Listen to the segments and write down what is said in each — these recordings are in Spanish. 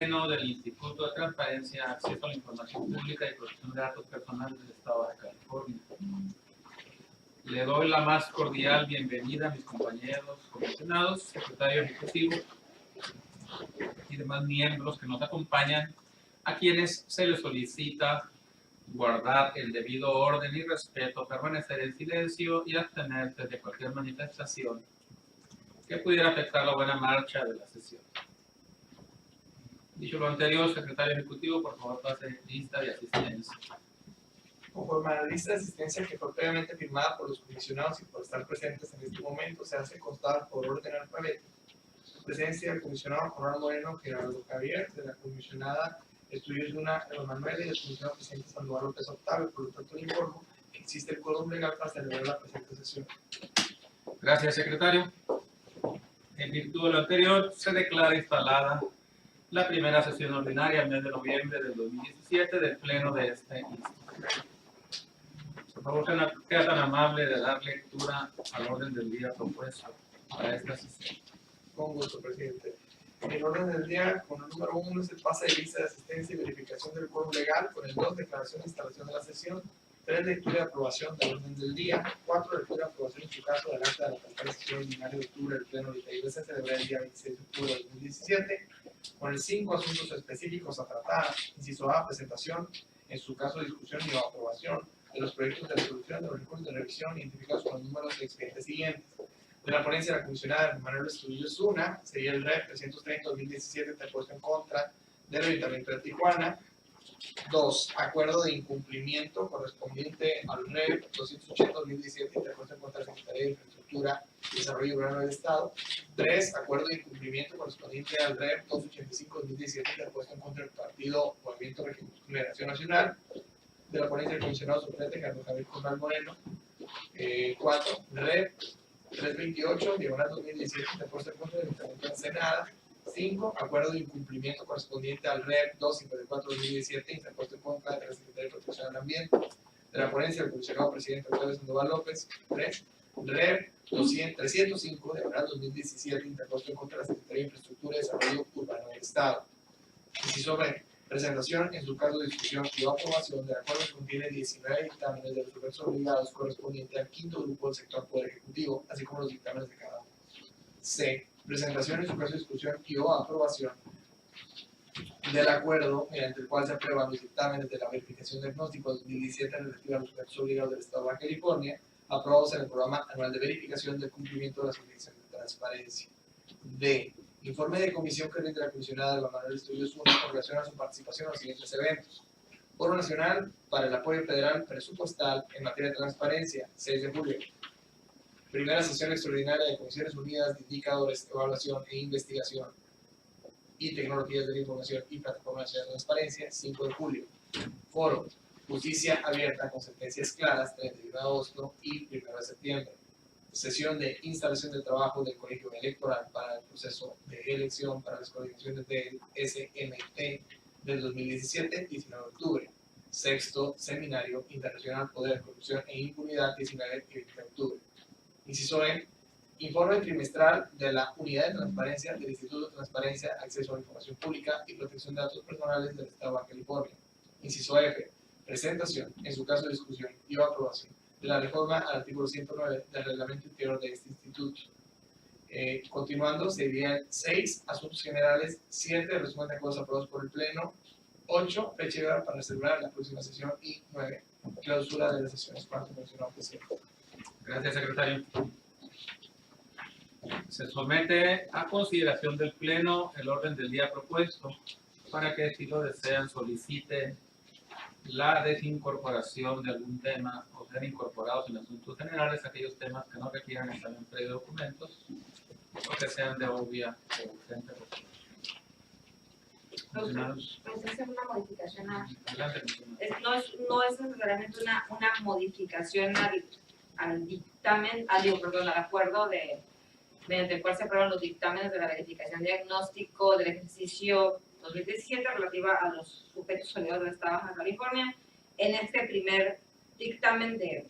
Del Instituto de Transparencia, Acceso a la Información Pública y Protección de Datos Personales del Estado de California. Le doy la más cordial bienvenida a mis compañeros comisionados, secretario ejecutivo y demás miembros que nos acompañan, a quienes se les solicita guardar el debido orden y respeto, permanecer en silencio y abstenerse de cualquier manifestación que pudiera afectar la buena marcha de la sesión. Dicho lo anterior, secretario ejecutivo, por favor pase lista de asistencia. Conforme a la lista de asistencia que fue previamente firmada por los comisionados y por estar presentes en este momento, se hace constar por orden alfabético la presencia del comisionado Corral Moreno Gerardo Javier, de la comisionada Estudios Luna Manuel y del comisionado presidente Sandoval López Octavio. Por lo tanto, le informo que existe el quórum legal para celebrar la presente sesión. Gracias, secretario. En virtud de lo anterior, se declara instalada la primera sesión ordinaria al mes de noviembre del 2017 del Pleno de este instituto. Por favor, sea tan amable de dar lectura al orden del día propuesto para esta sesión. Con gusto, presidente. El orden del día, con el número 1, es el pase de lista de asistencia y verificación del quórum legal. Con el 2, declaración de instalación de la sesión. 3, lectura y aprobación del orden del día. 4, lectura y aprobación en su caso del acta de la tercera sesión ordinaria de octubre del Pleno de ITIB se celebrará el día 26 de octubre de 2017. Con el 5, asuntos específicos a tratar. Inciso A, presentación, en su caso discusión y aprobación de los proyectos de resolución de los recursos de revisión identificados con los números de expedientes siguientes. De la ponencia de la comisionada Manuel Estudillo Zuna, sería el REP 330-2017 interpuesto en contra del Ayuntamiento de Tijuana. 2. Acuerdo de incumplimiento correspondiente al REP 280-2017 interpuesto en contra de la Secretaría de Infraestructura y Desarrollo Urbano del Estado. 3. Acuerdo de incumplimiento correspondiente al REP 285-2017 interpuesto en contra del Partido Movimiento Regeneración Nacional. De la ponencia del comisionado suplente Carlos Javier Corral Moreno. 4. REP 328-2017 interpuesto en contra del Ayuntamiento de Ensenada. 5. Acuerdo de incumplimiento correspondiente al REP 254-2017 interpuesto en contra de la Secretaría de Protección del Ambiente. De la ponencia del comisionado presidente Octavio Sandoval López. 3. REP 305-2017 interpuesto en contra de la Secretaría de Infraestructura y Desarrollo Urbano del Estado. Inciso B. Presentación, en su caso discusión y aprobación del acuerdo que contiene 19 dictámenes de los sujetos obligados correspondiente al quinto grupo del sector Poder Ejecutivo, así como los dictámenes de cada uno. C. Presentación, en su caso discusión y o aprobación del acuerdo mediante el cual se aprueban los dictámenes de la verificación diagnóstico 2017 relativa a los sujetos obligados del Estado de Baja California, aprobados en el programa anual de verificación del cumplimiento de las obligaciones de transparencia. D. Informe de comisión que rinde la comisionada de Manuel Estudios Zuna con relación a su participación en los siguientes eventos. Foro Nacional para el Apoyo Federal Presupuestal en materia de transparencia, 6 de julio. Primera sesión extraordinaria de Comisiones Unidas de Indicadores, Evaluación e Investigación y Tecnologías de la Información y Plataformas de Transparencia, 5 de julio. Foro Justicia Abierta con sentencias claras, 31 de agosto y 1 de septiembre. Sesión de instalación de trabajo del Colegio Electoral para el proceso de elección para las coordinaciones del SMT del 2017, 19 de octubre. Sexto Seminario Internacional Poder, Corrupción e Impunidad, 19 y 20 de octubre. Inciso E. Informe trimestral de la Unidad de Transparencia del Instituto de Transparencia, Acceso a la Información Pública y Protección de Datos Personales del Estado de Baja California. Inciso F. Presentación, en su caso discusión y o aprobación de la reforma al artículo 109 del reglamento interior de este instituto. Continuando, serían 6 asuntos generales, 7 resumen de acuerdos aprobados por el Pleno, 8 fecha para celebrar la próxima sesión y 9 clausura de las sesiones. ¿Cuánto mencionó presidente? Gracias, secretario. Se somete a consideración del Pleno el orden del día propuesto para que, si lo desean, soliciten la desincorporación de algún tema o ser incorporados en asuntos generales aquellos temas que no requieran examen previo de documentos o que sean de obvia o urgente resolución. Pues hacer una modificación Adelante, no es necesariamente una modificación al dictamen, al acuerdo mediante el cual se aprueban los dictámenes de la verificación diagnóstico del ejercicio 2017 relativa a los sujetos obligados del Estado de Baja California. En este primer dictamen de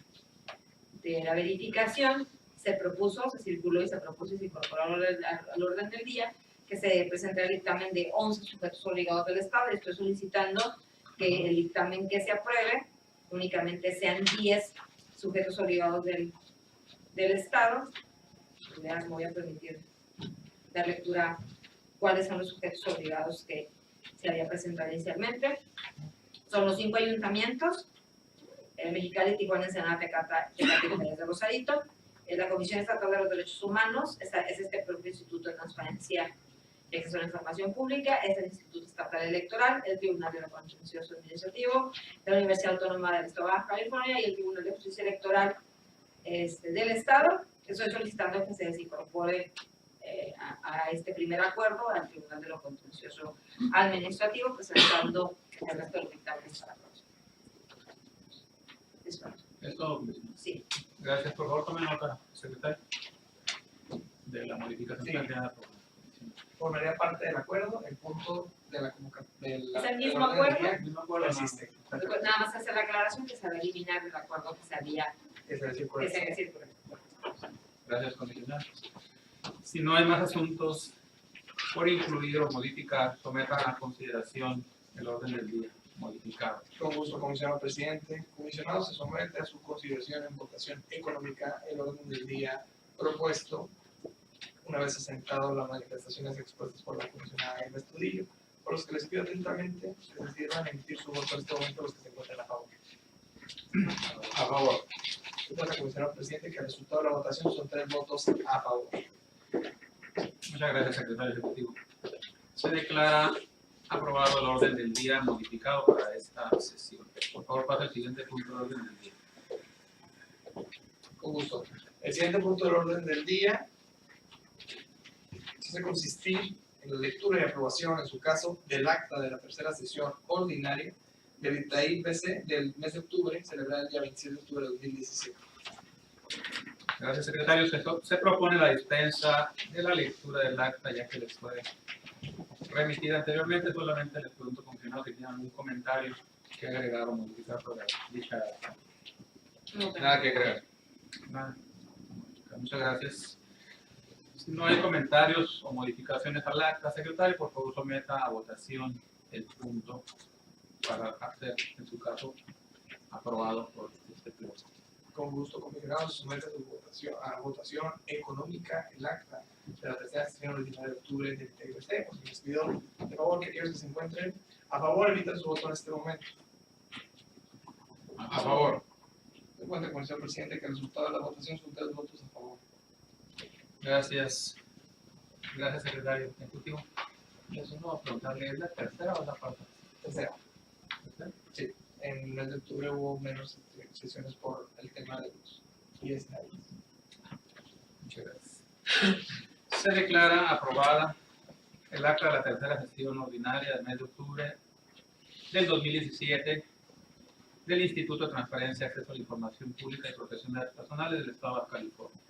la verificación se propuso, se circuló y se propuso y se incorporó al orden del día que se presente el dictamen de 11 sujetos obligados del Estado. Estoy solicitando que el dictamen que se apruebe únicamente sean 10 sujetos obligados del Estado. Me voy a permitir dar lectura a cuáles son los sujetos obligados que se había presentado inicialmente. Son los 5 ayuntamientos, Mexicali, Tijuana, Ensenada, Tecate y Valles de Rosarito, la Comisión Estatal de los Derechos Humanos, es este propio Instituto de Transparencia y Acceso a la Información Pública, es el Instituto Estatal Electoral, el Tribunal de lo Contencioso Administrativo, la Universidad Autónoma del Estado de Baja California y el Tribunal de Justicia Electoral del Estado. Estoy solicitando que se desincorpore a este primer acuerdo al Tribunal de lo Contencioso Administrativo, presentando el resto de los dictámenes a la próxima. ¿Es todo? Sí. Gracias. Por favor, tome nota, secretario, de la modificación planteada por la comisión. Formaría parte del acuerdo, el punto de la convocatoria. ¿Es el mismo acuerdo? El mismo acuerdo, Existe. Nada más hacer la aclaración que se va a eliminar del acuerdo que se había circulado. Gracias, comisionado. Si no hay más asuntos por incluir o modificar, someta a consideración el orden del día modificado. Con gusto, comisionado presidente. Comisionado, se somete a su consideración en votación económica el orden del día propuesto, una vez asentado las manifestaciones expuestas por la comisionada Irma Estudillo, por los que les pido atentamente que se sirvan a emitir su voto en este momento los que se encuentran a favor. A favor. Entonces, comisionado presidente, que el resultado de la votación son 3 votos a favor. Muchas gracias, secretario ejecutivo. Se declara aprobado el orden del día modificado para esta sesión. Por favor, pase al siguiente punto del orden del día. Con gusto. El siguiente punto del orden del día se hace consistir en la lectura y aprobación, en su caso, del acta de la tercera sesión ordinaria del ITAI-PC del mes de octubre, celebrada el día 27 de octubre de 2017. Gracias, secretario. Se propone la dispensa de la lectura del acta, ya que les fue remitida anteriormente. Solamente les pregunto, comisionado, si tienen algún comentario que agregar o modificar sobre dicha acta. Nada que agregar. Nada. Muchas gracias. Si no hay comentarios o modificaciones al acta, secretario, por favor someta a votación el punto para hacer, en su caso, aprobado por este pleno. Con gusto, comisionado, se somete a votación económica el acta de la tercera sesión ordinaria de octubre del TBC. Pues les pido, de favor, que aquellos que se encuentren a favor emiten su voto en este momento. A favor. Se cuenta con el señor presidente que el resultado de la votación son 3 votos a favor. Gracias. Gracias, secretario ejecutivo. Eso no va a preguntarle, ¿es la tercera o la cuarta? Tercera. Sí, en el mes de octubre hubo menos sesiones por el tema de los 10 años. Muchas gracias. Se declara aprobada el acta de la tercera sesión ordinaria del mes de octubre del 2017 del Instituto de Transparencia, Acceso a la Información Pública y Protección de Datos Personales del Estado de Baja California.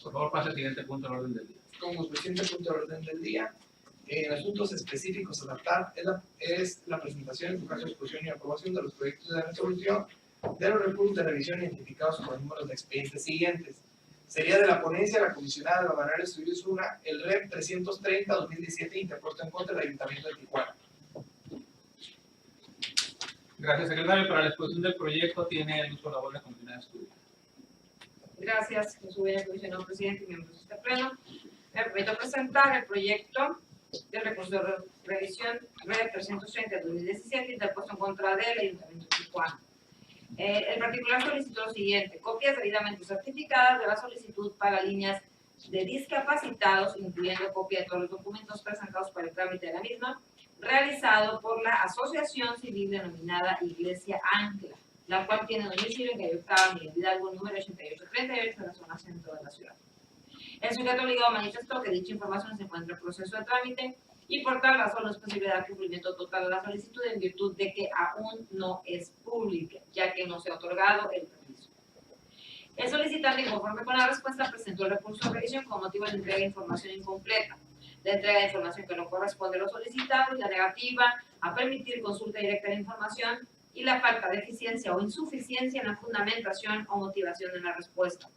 Por favor, pase al siguiente punto del orden del día. Como el siguiente punto del orden del día, en asuntos específicos a tratar, es la presentación, en su caso, discusión y aprobación de los proyectos de resolución de los recursos de revisión identificados con los números de expedientes siguientes. Sería de la ponencia la comisionada de Manuel Estudios Una, el REP 330-2017, interpuesto en contra del Ayuntamiento de Tijuana. Gracias, secretario. Para la exposición del proyecto tiene el uso de la voz de la comisionada de estudio. Gracias, señor comisionado presidente y miembros de este pleno. Me permito presentar el proyecto de recurso de revisión REP 330-2017, interpuesto en contra del Ayuntamiento de Tijuana. El particular solicitó lo siguiente: copias debidamente certificadas de la solicitud para líneas de discapacitados, incluyendo copia de todos los documentos presentados para el trámite de la misma, realizado por la Asociación Civil denominada Iglesia Ancla, la cual tiene domicilio en Calle Octava, Miguel Hidalgo, número 8838, de la zona centro de la ciudad. El sujeto obligado manifestó que dicha información se encuentra en proceso de trámite y por tal razón no es posible dar cumplimiento total a la solicitud en virtud de que aún no es pública, ya que no se ha otorgado el permiso. El solicitante, conforme con la respuesta, presentó el recurso de revisión con motivo de entrega de información incompleta, la entrega de información que no corresponde a lo solicitado y la negativa a permitir consulta directa de la información y la falta de eficiencia o insuficiencia en la fundamentación o motivación de la respuesta.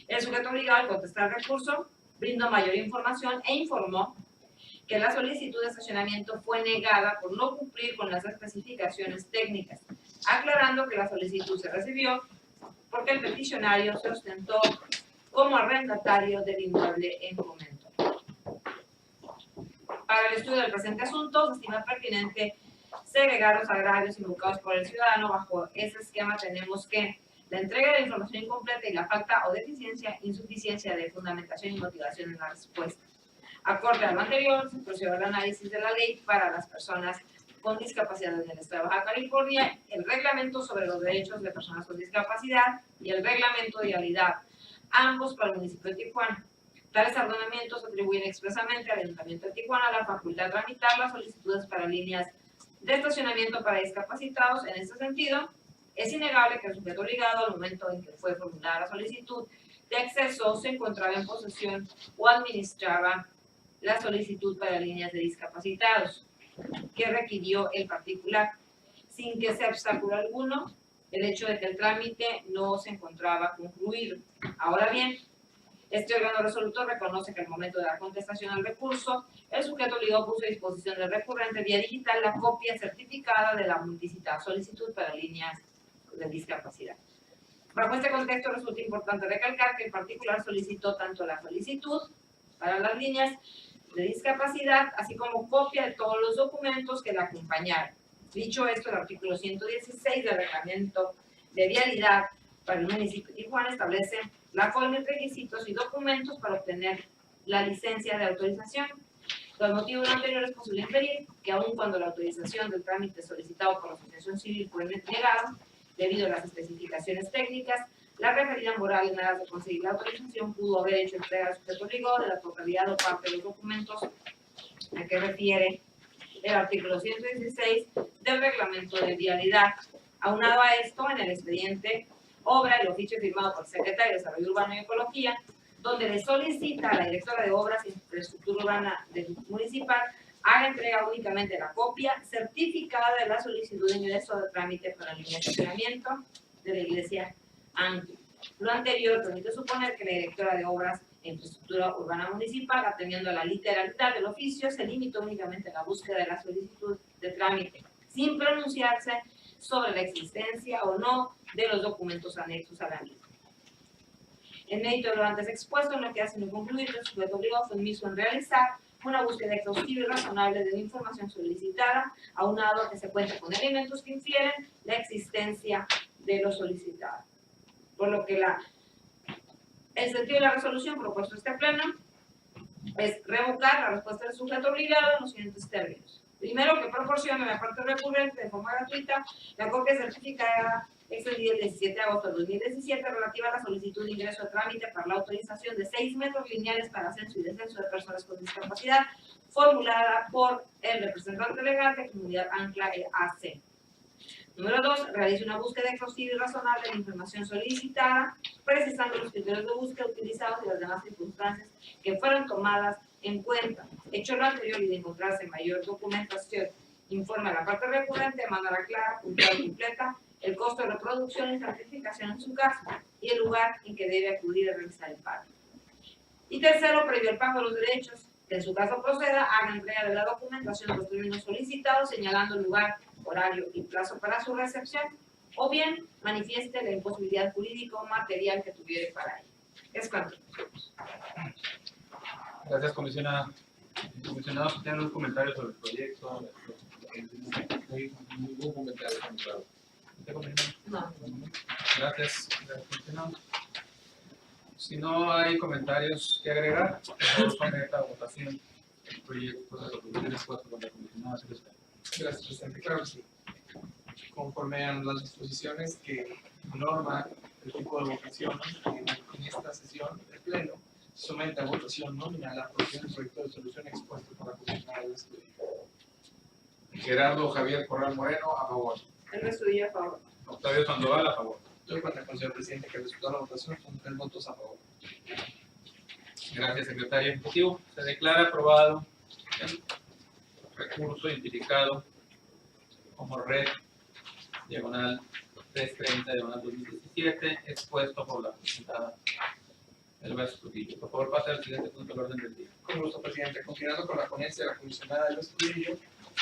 El sujeto obligado al contestar el recurso brindó mayor información e informó que la solicitud de estacionamiento fue negada por no cumplir con las especificaciones técnicas, aclarando que la solicitud se recibió porque el peticionario se ostentó como arrendatario del inmueble en comento. Para el estudio del presente asunto, se estima pertinente segregar los agravios invocados por el ciudadano. Bajo ese esquema tenemos que la entrega de información incompleta y la falta o deficiencia, insuficiencia de fundamentación y motivación en la respuesta. Acorde a lo anterior, se procedió al análisis de la ley para las personas con discapacidad en el Estado de Baja California, el reglamento sobre los derechos de personas con discapacidad y el reglamento de vialidad, ambos para el municipio de Tijuana. Tales ordenamientos atribuyen expresamente al Ayuntamiento de Tijuana la facultad de tramitar las solicitudes para líneas de estacionamiento para discapacitados. En este sentido, es innegable que el sujeto obligado al momento en que fue formulada la solicitud de acceso se encontraba en posesión o administraba la solicitud para líneas de discapacitados que requirió el particular, sin que sea obstáculo alguno el hecho de que el trámite no se encontraba concluido. Ahora bien, este órgano resolutor reconoce que al momento de la contestación al recurso, el sujeto obligado puso a disposición del recurrente vía digital la copia certificada de la multicitada solicitud para líneas de discapacidad. Bajo este contexto resulta importante recalcar que el particular solicitó tanto la solicitud para las líneas de discapacidad, así como copia de todos los documentos que la acompañaron. Dicho esto, el artículo 116 del reglamento de vialidad para el municipio de Tijuana establece la forma y requisitos y documentos para obtener la licencia de autorización. Por el motivo de lo anterior es posible inferir que aun cuando la autorización del trámite solicitado por la asociación civil fue negado, debido a las especificaciones técnicas, la referida moral en aras de conseguir la autorización pudo haber hecho entrega al sujeto obligado de la totalidad o parte de los documentos a que refiere el artículo 116 del reglamento de vialidad. Aunado a esto, en el expediente obra el oficio firmado por el secretario de Desarrollo Urbano y Ecología, donde le solicita a la directora de Obras e Infraestructura Urbana del municipal haga entrega únicamente la copia certificada de la solicitud de ingreso de trámite para el estacionamiento de la iglesia Ángel. Lo anterior permite suponer que la directora de Obras e Infraestructura Urbana Municipal, atendiendo a la literalidad del oficio, se limitó únicamente a la búsqueda de la solicitud de trámite, sin pronunciarse sobre la existencia o no de los documentos anexos a la misma. En mérito de lo antes expuesto, no queda sino concluir que el sujeto obligado fue omiso en realizar una búsqueda exhaustiva y razonable de la información solicitada, aunado a que se cuenta con elementos que infieren la existencia de lo solicitado. Por lo que el sentido de la resolución propuesta este pleno es revocar la respuesta del sujeto obligado en los siguientes términos. Primero, que proporcione a la parte recurrente de forma gratuita la copia certificada expedida el 17 de agosto de 2017 relativa a la solicitud de ingreso de trámite para la autorización de 6 metros lineales para ascenso y descenso de personas con discapacidad, formulada por el representante legal de Comunidad Ancla AC. Número 2, realice una búsqueda exhaustiva y razonable de la información solicitada, precisando los criterios de búsqueda utilizados y las demás circunstancias que fueron tomadas en cuenta. Hecho lo anterior y de encontrarse mayor documentación, informa a la parte recurrente de manera clara, puntual y completa el costo de reproducción y certificación en su caso y el lugar en que debe acudir a realizar el pago. Y tercero, previo el pago de los derechos, que en su caso proceda, haga entrega de la documentación de los términos solicitados, señalando el lugar, horario y plazo para su recepción, o bien manifieste la imposibilidad jurídica o material que tuviere para ello. Es cuanto. Gracias, comisionada. Comisionado, si tienen algún comentario sobre el proyecto. Ningún comentario. No. Gracias, comisionado. Si no hay comentarios que agregar, por favor, someta a votación el proyecto de resolución expuesto por la comisionada secretaria. Gracias, presidente. Claro que sí. Conforme a las disposiciones que norma el tipo de votaciones, en esta sesión de pleno se somete a votación nominal la aprobación del proyecto de resolución expuesto por la comisionada del estudio. Gerardo Javier Corral Moreno, a favor. El estudio a favor. Octavio Sandoval, a favor. Doy cuenta con el señor presidente que el resultado de la votación son 3 votos a favor. Gracias, secretario ejecutivo. Se declara aprobado el recurso identificado como red diagonal 330 diagonal 2017 expuesto por la comisionada El Vázquez Trujillo. Por favor, pase al siguiente punto del orden del día. Con gusto, presidente. Continuando con la ponencia de la comisionada Elvas Trujillo,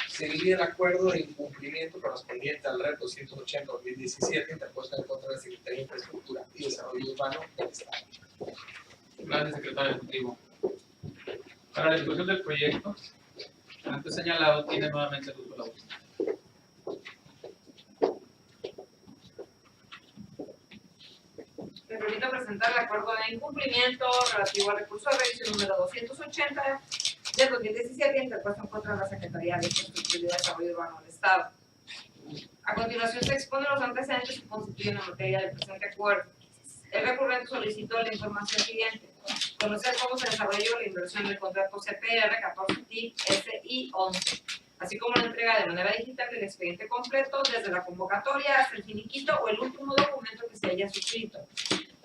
seguiría el acuerdo de incumplimiento correspondiente al REP 280-2017 interpuesto en contra de la Secretaría de Infraestructura y Desarrollo Urbano del Estado. Gracias, secretario ejecutivo. Para la discusión del proyecto, antes señalado, tiene nuevamente el uso de la voz. Me permito presentar el acuerdo de incumplimiento relativo al recurso de revisión número 280 del 2017 interpuesto en contra de la Secretaría de Infraestructura y Desarrollo Urbano del Estado. A continuación se exponen los antecedentes que constituyen la materia del presente acuerdo. El recurrente solicitó la información siguiente: conocer cómo se desarrolló la inversión del contrato CPR 14TIC-SI11, así como la entrega de manera digital del expediente completo desde la convocatoria hasta el finiquito o el último documento que se haya suscrito,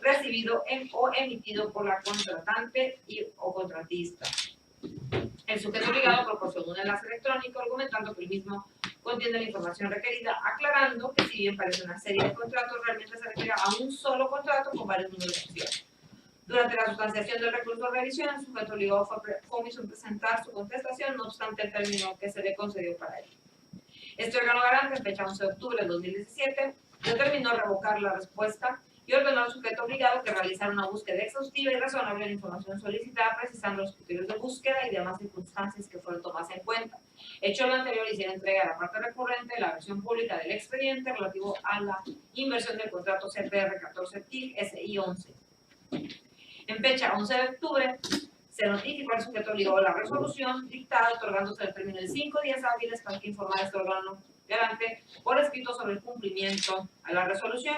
recibido o emitido por la contratante o contratista. El sujeto obligado proporcionó un enlace electrónico argumentando que el mismo contiene la información requerida, aclarando que si bien parece una serie de contratos, realmente se refiere a un solo contrato con varios números de acciones. Durante la sustanciación del recurso de revisión, el sujeto obligado fue omiso en presentar su contestación, no obstante el término que se le concedió para ello. Este órgano garante, en fecha 11 de octubre de 2017, determinó revocar la respuesta y ordenó al sujeto obligado que realizara una búsqueda exhaustiva y razonable de la información solicitada, precisando los criterios de búsqueda y demás circunstancias que fueron tomadas en cuenta. Hecho lo anterior, hiciera entrega a la parte recurrente de la versión pública del expediente relativo a la inversión del contrato CPR 14TIC-SI11. En fecha 11 de octubre, se notificó al sujeto obligado la resolución dictada, otorgándose el término de 5 días hábiles para que informara este órgano garante por escrito sobre el cumplimiento a la resolución,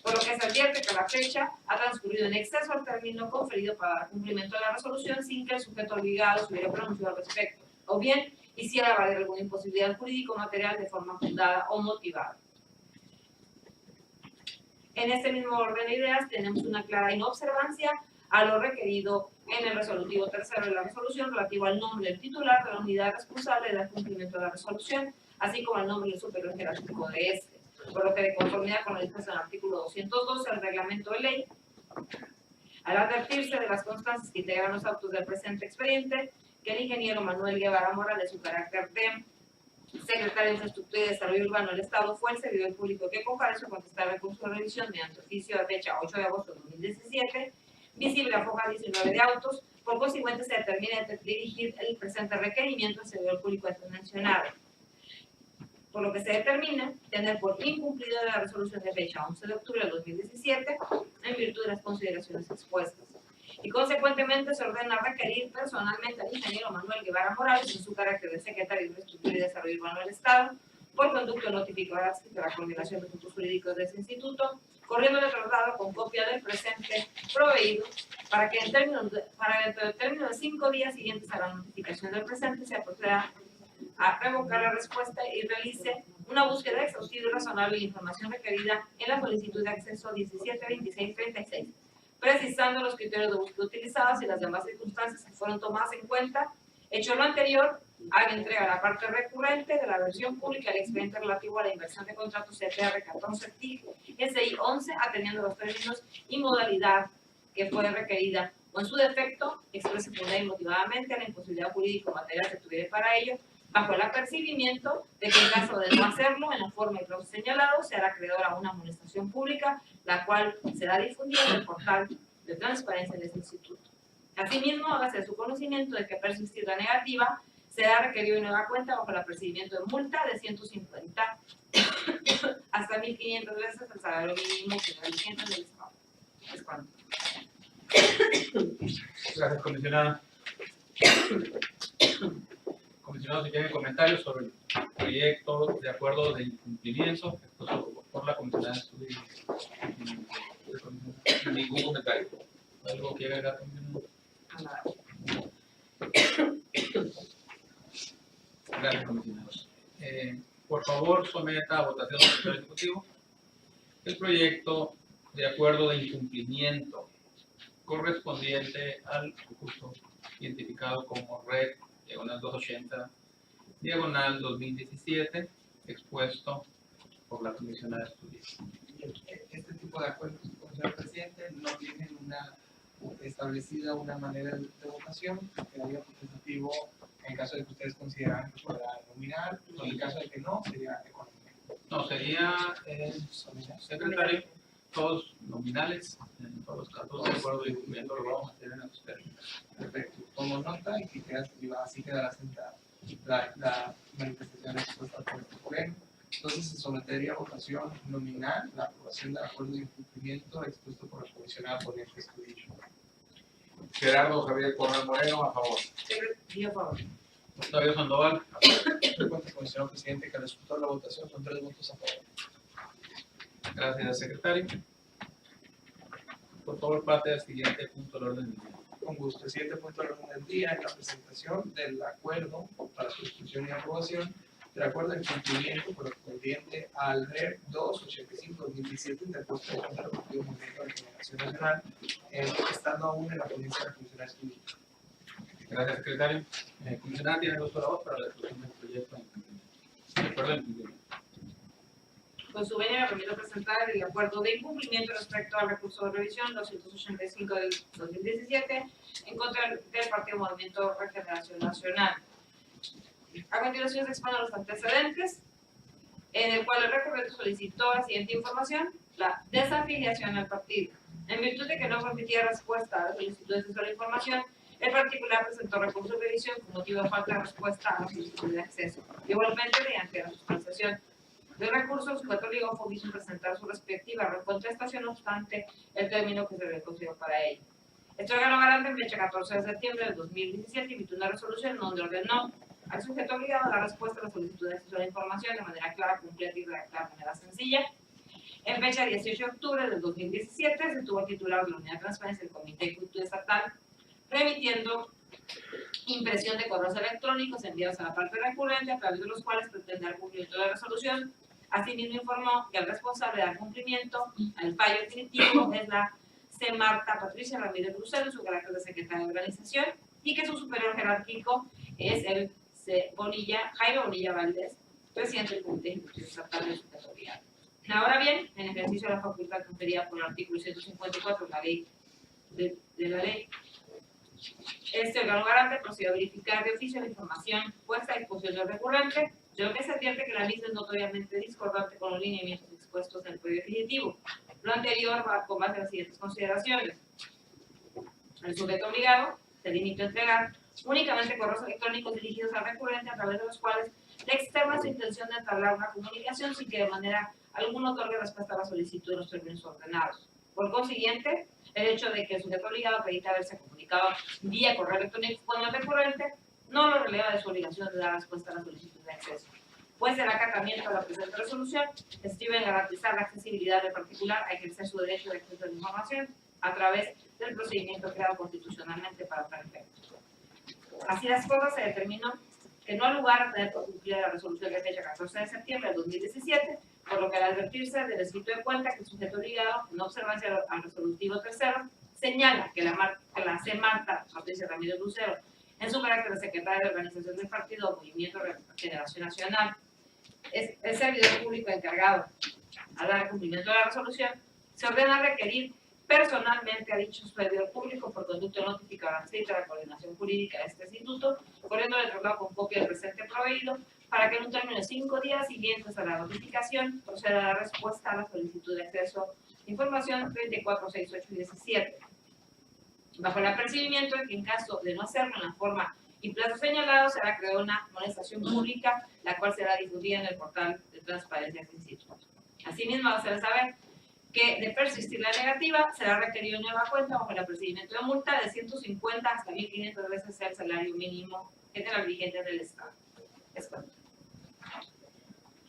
por lo que se advierte que a la fecha ha transcurrido en exceso el término conferido para dar cumplimiento a la resolución sin que el sujeto obligado se hubiera pronunciado al respecto, o bien hiciera valer alguna imposibilidad jurídico-material de forma fundada o motivada. En este mismo orden de ideas tenemos una clara inobservancia a lo requerido en el resolutivo tercero de la resolución relativo al nombre del titular de la unidad responsable de dar cumplimiento a la resolución, así como al nombre del superior jerárquico de este, por lo que de conformidad con lo dispuesto en el artículo 212 del reglamento de ley, al advertirse de las constancias que integran los autos del presente expediente, que el ingeniero Manuel Guevara Morales, su carácter de secretario de Infraestructura y Desarrollo Urbano del Estado, fue el servidor público que compareció a contestar el recurso de revisión mediante oficio de fecha 8 de agosto de 2017, visible a foja 19 de autos, por consiguiente se determina dirigir el presente requerimiento al servidor público antes mencionado, por lo que se determina tener por incumplida la resolución de fecha 11 de octubre de 2017 en virtud de las consideraciones expuestas. Y consecuentemente se ordena requerir personalmente al ingeniero Manuel Guevara Morales en su carácter de secretario de Infraestructura y Desarrollo Urbano del Estado, por conducto notificado de la Coordinación de Asuntos Jurídicos de ese instituto, corriendo de traslado con copia del presente proveído para que dentro del término de 5 días siguientes a la notificación del presente se proceda a revocar la respuesta y realice una búsqueda exhaustiva y razonable de la información requerida en la solicitud de acceso 172636, precisando los criterios de búsqueda utilizados y las demás circunstancias que fueron tomadas en cuenta. Hecho lo anterior, haga entrega a la parte recurrente de la versión pública del expediente relativo a la inversión de contratos CPR 14TIC-SI11, atendiendo los términos y modalidad que fue requerida, o en su defecto, exprese fundada y motivadamente la imposibilidad jurídico-material que tuviera para ello, bajo el apercibimiento de que en caso de no hacerlo, en la forma y plazo señalado, se hará acreedor a una amonestación pública, la cual será difundida en el portal de transparencia de este instituto. Asimismo, hágase de su conocimiento de que persistir la negativa, será requerido y nueva cuenta bajo el apercibimiento de multa de 150 hasta 1.500 veces el salario mínimo que es vigente del Estado. ¿Es cuánto? Gracias, comisionada. Comisionado, si tiene comentarios sobre el proyecto de acuerdo de incumplimiento por la comisionada de estudio. Ningún comentario. ¿Algo que agregar, comisionado? Nada. Gracias, comisionado. Por favor, someta a votación del secretario ejecutivo el proyecto de acuerdo de incumplimiento correspondiente al recurso identificado como REC diagonal 280 diagonal 2017 expuesto por la comisionada de estudio. Este tipo de acuerdos, señor presidente, no tienen una establecida una manera de votación, quedaría potestativo en caso de que ustedes consideran que fuera nominal, o en caso de que no, sería económica. No, sería secretario, todos nominales, en todos los casos, de acuerdo y cumpliendo lo vamos a hacer en los términos. Perfecto. Tomo nota y que así quedará sentada la manifestación expuesta por este pleno. Entonces se sometería a votación nominal la aprobación del acuerdo de incumplimiento expuesto por la comisionada ponente Estudillo. Gerardo Javier Corral Moreno, a favor. Secretario, por favor. Octavio Sandoval, Doy cuenta, comisionado presidente, que el resultado de la votación son 3 votos a favor. gracias secretario. Por favor, pase al siguiente punto del orden del día. Con gusto. El siguiente punto del orden del día es la presentación del acuerdo para su discusión y aprobación del acuerdo de cumplimiento correspondiente al RER 285-2017 interpuesto contra el Partido Movimiento de Regeneración Nacional, estando aún en la ponencia de la Comisión de Estudio. Gracias, secretario. Comisionada, tiene los votos para la discusión del proyecto de incumplimiento. De acuerdo en cumplimiento. Con su venia, me permito presentar el acuerdo de incumplimiento respecto al recurso de revisión 285 del 2017 en contra del Partido Movimiento Regeneración Nacional. A continuación se exponen los antecedentes, en el cual el recurrente solicitó la siguiente información: la desafiliación al partido. En virtud de que no permitía respuesta a la solicitud de acceso a la información, el particular presentó recurso de revisión con motivo de falta de respuesta a la solicitud de acceso. Igualmente, mediante la sustanciación del recurso, el sujeto obligado fue omiso en presentar su respectiva contestación, no obstante el término que se le concedió para ello. Este órgano garante, en fecha 14 de septiembre del 2017, emitió una resolución en donde ordenó al sujeto obligado a dar respuesta a la solicitud de acceso a la información de manera clara, completa y redactada de manera sencilla. En fecha 18 de octubre del 2017, se tuvo el titular de la Unidad de Transparencia del Comité Ejecutivo Estatal, remitiendo impresión de correos electrónicos enviados a la parte recurrente, a través de los cuales pretende dar cumplimiento de la resolución. Asimismo, informó que el responsable de dar cumplimiento al fallo definitivo es la C. Marta Patricia Ramírez Lucero, en su carácter de secretaria de organización, y que su superior jerárquico es el Jaime Bonilla Valdés, presidente del Comité Ejecutivo Estatal de su categoría. Ahora bien, en ejercicio de la facultad conferida por el artículo 154 de la ley, de la ley, este órgano garante procedió a verificar de oficio la información puesta a disposición del recurrente, de lo que se advierte que la misma es notoriamente discordante con los lineamientos expuestos en el código definitivo. Lo anterior va con base a las siguientes consideraciones. El sujeto obligado se limitó a entregar únicamente correos electrónicos dirigidos al recurrente, a través de los cuales le externa su intención de entablar una comunicación sin que de manera alguna otorgue respuesta a la solicitud de los términos ordenados. Por consiguiente, el hecho de que el sujeto obligado acredita haberse comunicado vía correo electrónico con el recurrente no lo releva de su obligación de dar respuesta a la solicitud de acceso. Pues el acatamiento a la presente resolución estriba en garantizar la accesibilidad del particular a ejercer su derecho de acceso a la información a través del procedimiento creado constitucionalmente para tal efecto. Así las cosas, se determinó que no hay lugar a tener por cumplida la resolución de fecha 14 de septiembre de 2017, por lo que al advertirse del escrito de cuenta que el sujeto obligado, en observancia al resolutivo tercero, señala que la C. Marta Patricia Ramírez Lucero, en su carácter de secretaria de organización del partido Movimiento Regeneración Nacional, es el servidor público encargado a dar cumplimiento a la resolución, se ordena requerir personalmente a dicho servidor público por conducto notificado adscrito a la coordinación jurídica de este instituto, corriendo el traslado con copia del presente proveído, para que en un término de 5 días siguientes a la notificación proceda a la respuesta a la solicitud de acceso a información 34, 6, 8 y 17. Bajo el apercibimiento de que en caso de no hacerlo en la forma y plazo señalado, será creada una amonestación pública, la cual será difundida en el portal de transparencia del instituto. Asimismo, hacer saber que de persistir la negativa, será requerido nueva cuenta bajo el apercibimiento de multa de 150 hasta 1.500 veces el salario mínimo general vigente del Estado. Es cuanto.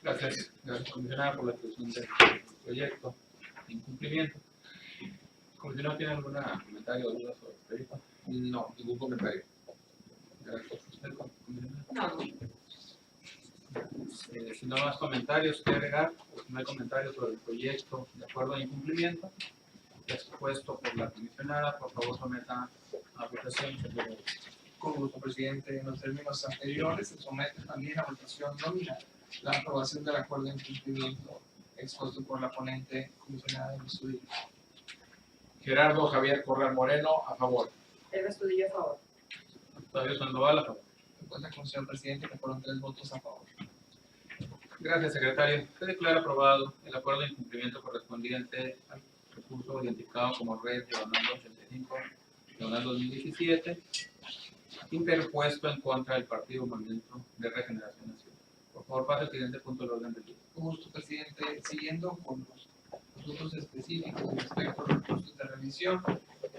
Gracias, comisionada, por la exposición del proyecto de incumplimiento. ¿Comisionado tiene algún comentario o duda sobre el proyecto? No, ningún comentario. Gracias. ¿Usted, comisionada? No. Si no hay más comentarios que agregar, pues no hay comentarios sobre el proyecto de acuerdo de incumplimiento expuesto por la comisionada, por favor someta a votación. Con gusto, presidente. En los términos anteriores se somete también a votación nominal la aprobación del acuerdo de incumplimiento expuesto por la ponente comisionada de estudio. Gerardo Javier Corral Moreno, a favor. Elba Estudillo, a favor. Octavio Sandoval, a favor. Me cuenta con señor presidente que fueron 3 votos a favor. Gracias, secretario. Se declara aprobado el acuerdo de incumplimiento correspondiente al recurso identificado como red diagonal 85, diagonal 2017, interpuesto en contra del Partido Movimiento de Regeneración Nacional. Por favor, pase al siguiente punto del orden del día. Con gusto, presidente. Siguiendo con los puntos específicos respecto a los recursos de revisión,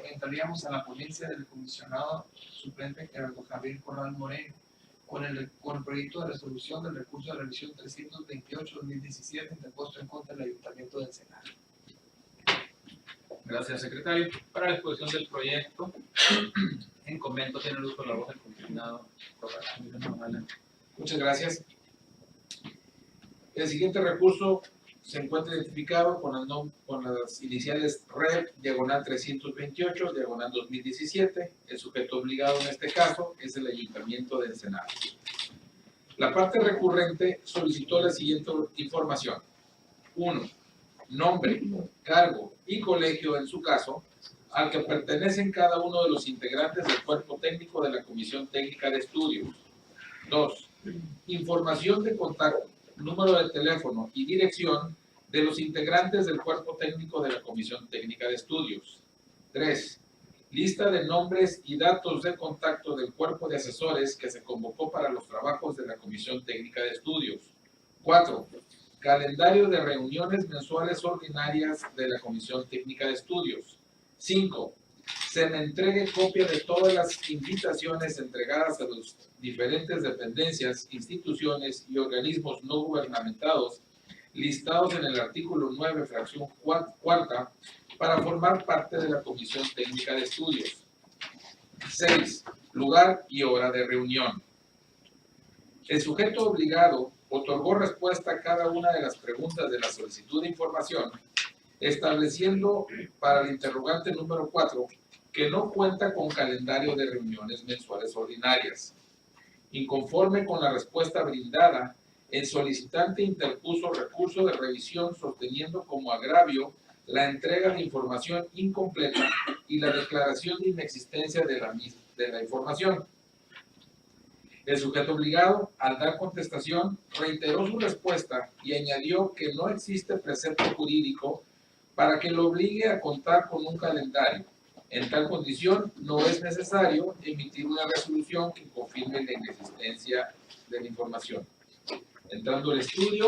entraríamos a la ponencia del comisionado suplente Gerardo Javier Corral Moreno con el proyecto de resolución del recurso de revisión 328-2017 interpuesto en contra del Ayuntamiento del Senado. Gracias, secretario. Para la exposición del proyecto, en convento tiene el uso de la voz del comisionado Corral. Muchas gracias. El siguiente recurso se encuentra identificado con las iniciales REP, diagonal 328, diagonal 2017. El sujeto obligado en este caso es el Ayuntamiento de Ensenada. La parte recurrente solicitó la siguiente información. 1. Nombre, cargo y colegio en su caso, al que pertenecen cada uno de los integrantes del cuerpo técnico de la Comisión Técnica de Estudios. 2. Información de contacto, número de teléfono y dirección de los integrantes del cuerpo técnico de la Comisión Técnica de Estudios. 3. Lista de nombres y datos de contacto del cuerpo de asesores que se convocó para los trabajos de la Comisión Técnica de Estudios. 4. Calendario de reuniones mensuales ordinarias de la Comisión Técnica de Estudios. 5. Se me entregue copia de todas las invitaciones entregadas a las diferentes dependencias, instituciones y organismos no gubernamentados listados en el artículo 9, fracción cuarta, para formar parte de la Comisión Técnica de Estudios. 6. Lugar y hora de reunión. El sujeto obligado otorgó respuesta a cada una de las preguntas de la solicitud de información, estableciendo para el interrogante número 4 que no cuenta con calendario de reuniones mensuales ordinarias. Inconforme con la respuesta brindada, el solicitante interpuso recurso de revisión sosteniendo como agravio la entrega de información incompleta y la declaración de inexistencia de la información. El sujeto obligado, al dar contestación, reiteró su respuesta y añadió que no existe precepto jurídico para que lo obligue a contar con un calendario. En tal condición, no es necesario emitir una resolución que confirme la inexistencia de la información. Entrando al estudio,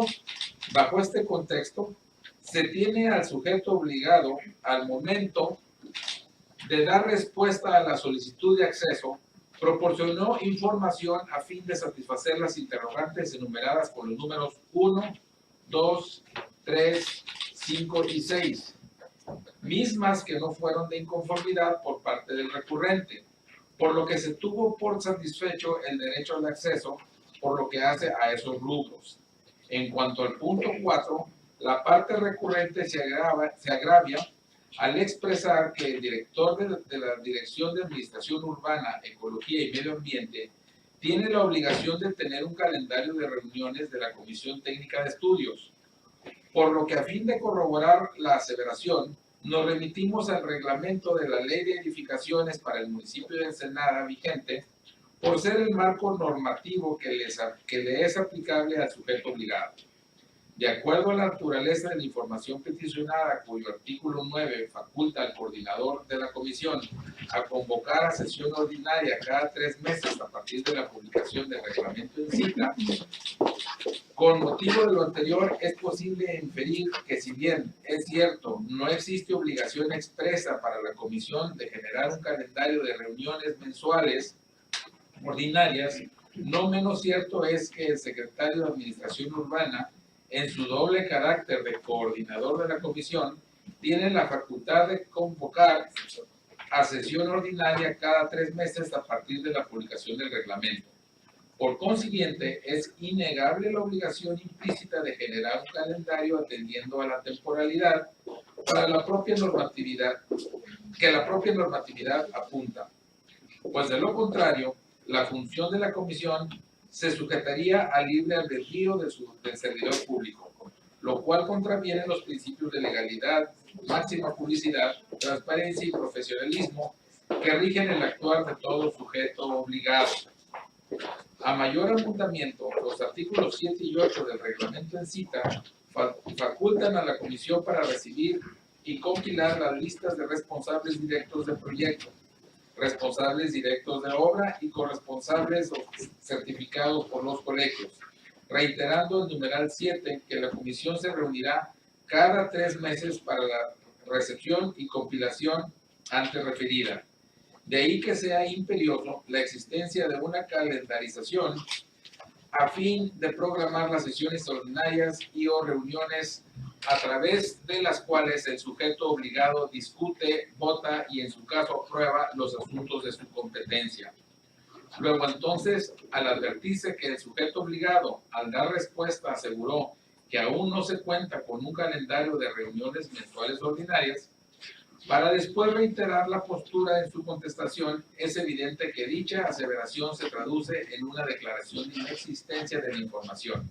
bajo este contexto, se tiene al sujeto obligado al momento de dar respuesta a la solicitud de acceso, proporcionó información a fin de satisfacer las interrogantes enumeradas con los números 1, 2, 3, 5 y 6, mismas que no fueron de inconformidad por parte del recurrente, por lo que se tuvo por satisfecho el derecho al acceso, por lo que hace a esos rubros. En cuanto al punto 4, la parte recurrente se agravia al expresar que el director de la Dirección de Administración Urbana, Ecología y Medio Ambiente tiene la obligación de tener un calendario de reuniones de la Comisión Técnica de Estudios, por lo que a fin de corroborar la aseveración, nos remitimos al reglamento de la Ley de Edificaciones para el municipio de Ensenada vigente, por ser el marco normativo que le es aplicable al sujeto obligado. De acuerdo a la naturaleza de la información peticionada, cuyo artículo 9 faculta al coordinador de la comisión a convocar a sesión ordinaria cada 3 meses a partir de la publicación del reglamento en cita, con motivo de lo anterior es posible inferir que si bien es cierto, no existe obligación expresa para la comisión de generar un calendario de reuniones mensuales ordinarias, no menos cierto es que el secretario de Administración Urbana, en su doble carácter de coordinador de la comisión, tiene la facultad de convocar a sesión ordinaria cada 3 meses a partir de la publicación del reglamento. Por consiguiente, es innegable la obligación implícita de generar un calendario atendiendo a la temporalidad para la propia normatividad, que la propia normatividad apunta. Pues de lo contrario, la función de la comisión se sujetaría al libre albedrío del servidor público, lo cual contraviene los principios de legalidad, máxima publicidad, transparencia y profesionalismo que rigen el actuar de todo sujeto obligado. A mayor abundamiento, los artículos 7 y 8 del reglamento en cita facultan a la comisión para recibir y compilar las listas de responsables directos de proyecto, responsables directos de obra y corresponsables certificados por los colegios, reiterando el numeral 7 que la comisión se reunirá cada 3 meses para la recepción y compilación antes referida. De ahí que sea imperioso la existencia de una calendarización a fin de programar las sesiones ordinarias y o reuniones a través de las cuales el sujeto obligado discute, vota y en su caso aprueba los asuntos de su competencia. Luego entonces, al advertirse que el sujeto obligado, al dar respuesta, aseguró que aún no se cuenta con un calendario de reuniones mensuales ordinarias, para después reiterar la postura en su contestación, es evidente que dicha aseveración se traduce en una declaración de inexistencia de la información,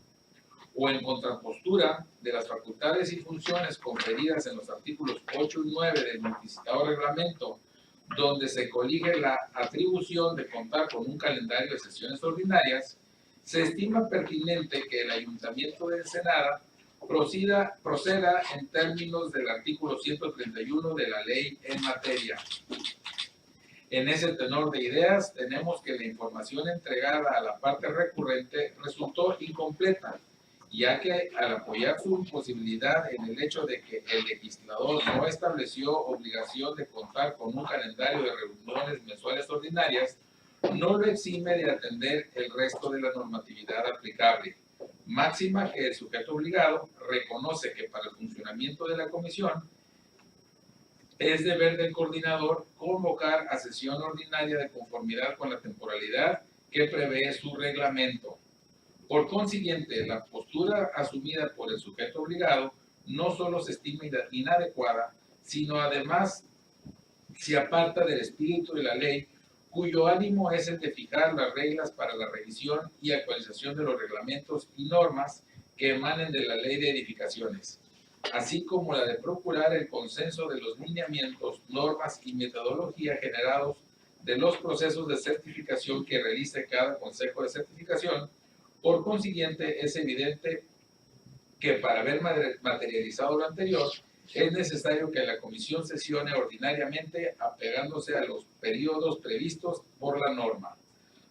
o en contrapostura de las facultades y funciones conferidas en los artículos 8 y 9 del multicitado reglamento, donde se colige la atribución de contar con un calendario de sesiones ordinarias, se estima pertinente que el Ayuntamiento de Ensenada proceda en términos del artículo 131 de la ley en materia. En ese tenor de ideas, tenemos que la información entregada a la parte recurrente resultó incompleta, ya que al apoyar su imposibilidad en el hecho de que el legislador no estableció obligación de contar con un calendario de reuniones mensuales ordinarias, no lo exime de atender el resto de la normatividad aplicable. Máxima que el sujeto obligado reconoce que para el funcionamiento de la comisión es deber del coordinador convocar a sesión ordinaria de conformidad con la temporalidad que prevé su reglamento. Por consiguiente, la postura asumida por el sujeto obligado no solo se estima inadecuada, sino además se aparta del espíritu de la ley, cuyo ánimo es el de fijar las reglas para la revisión y actualización de los reglamentos y normas que emanen de la ley de edificaciones, así como la de procurar el consenso de los lineamientos, normas y metodología generados de los procesos de certificación que realice cada consejo de certificación. Por consiguiente, es evidente que para haber materializado lo anterior, es necesario que la comisión sesione ordinariamente apegándose a los periodos previstos por la norma,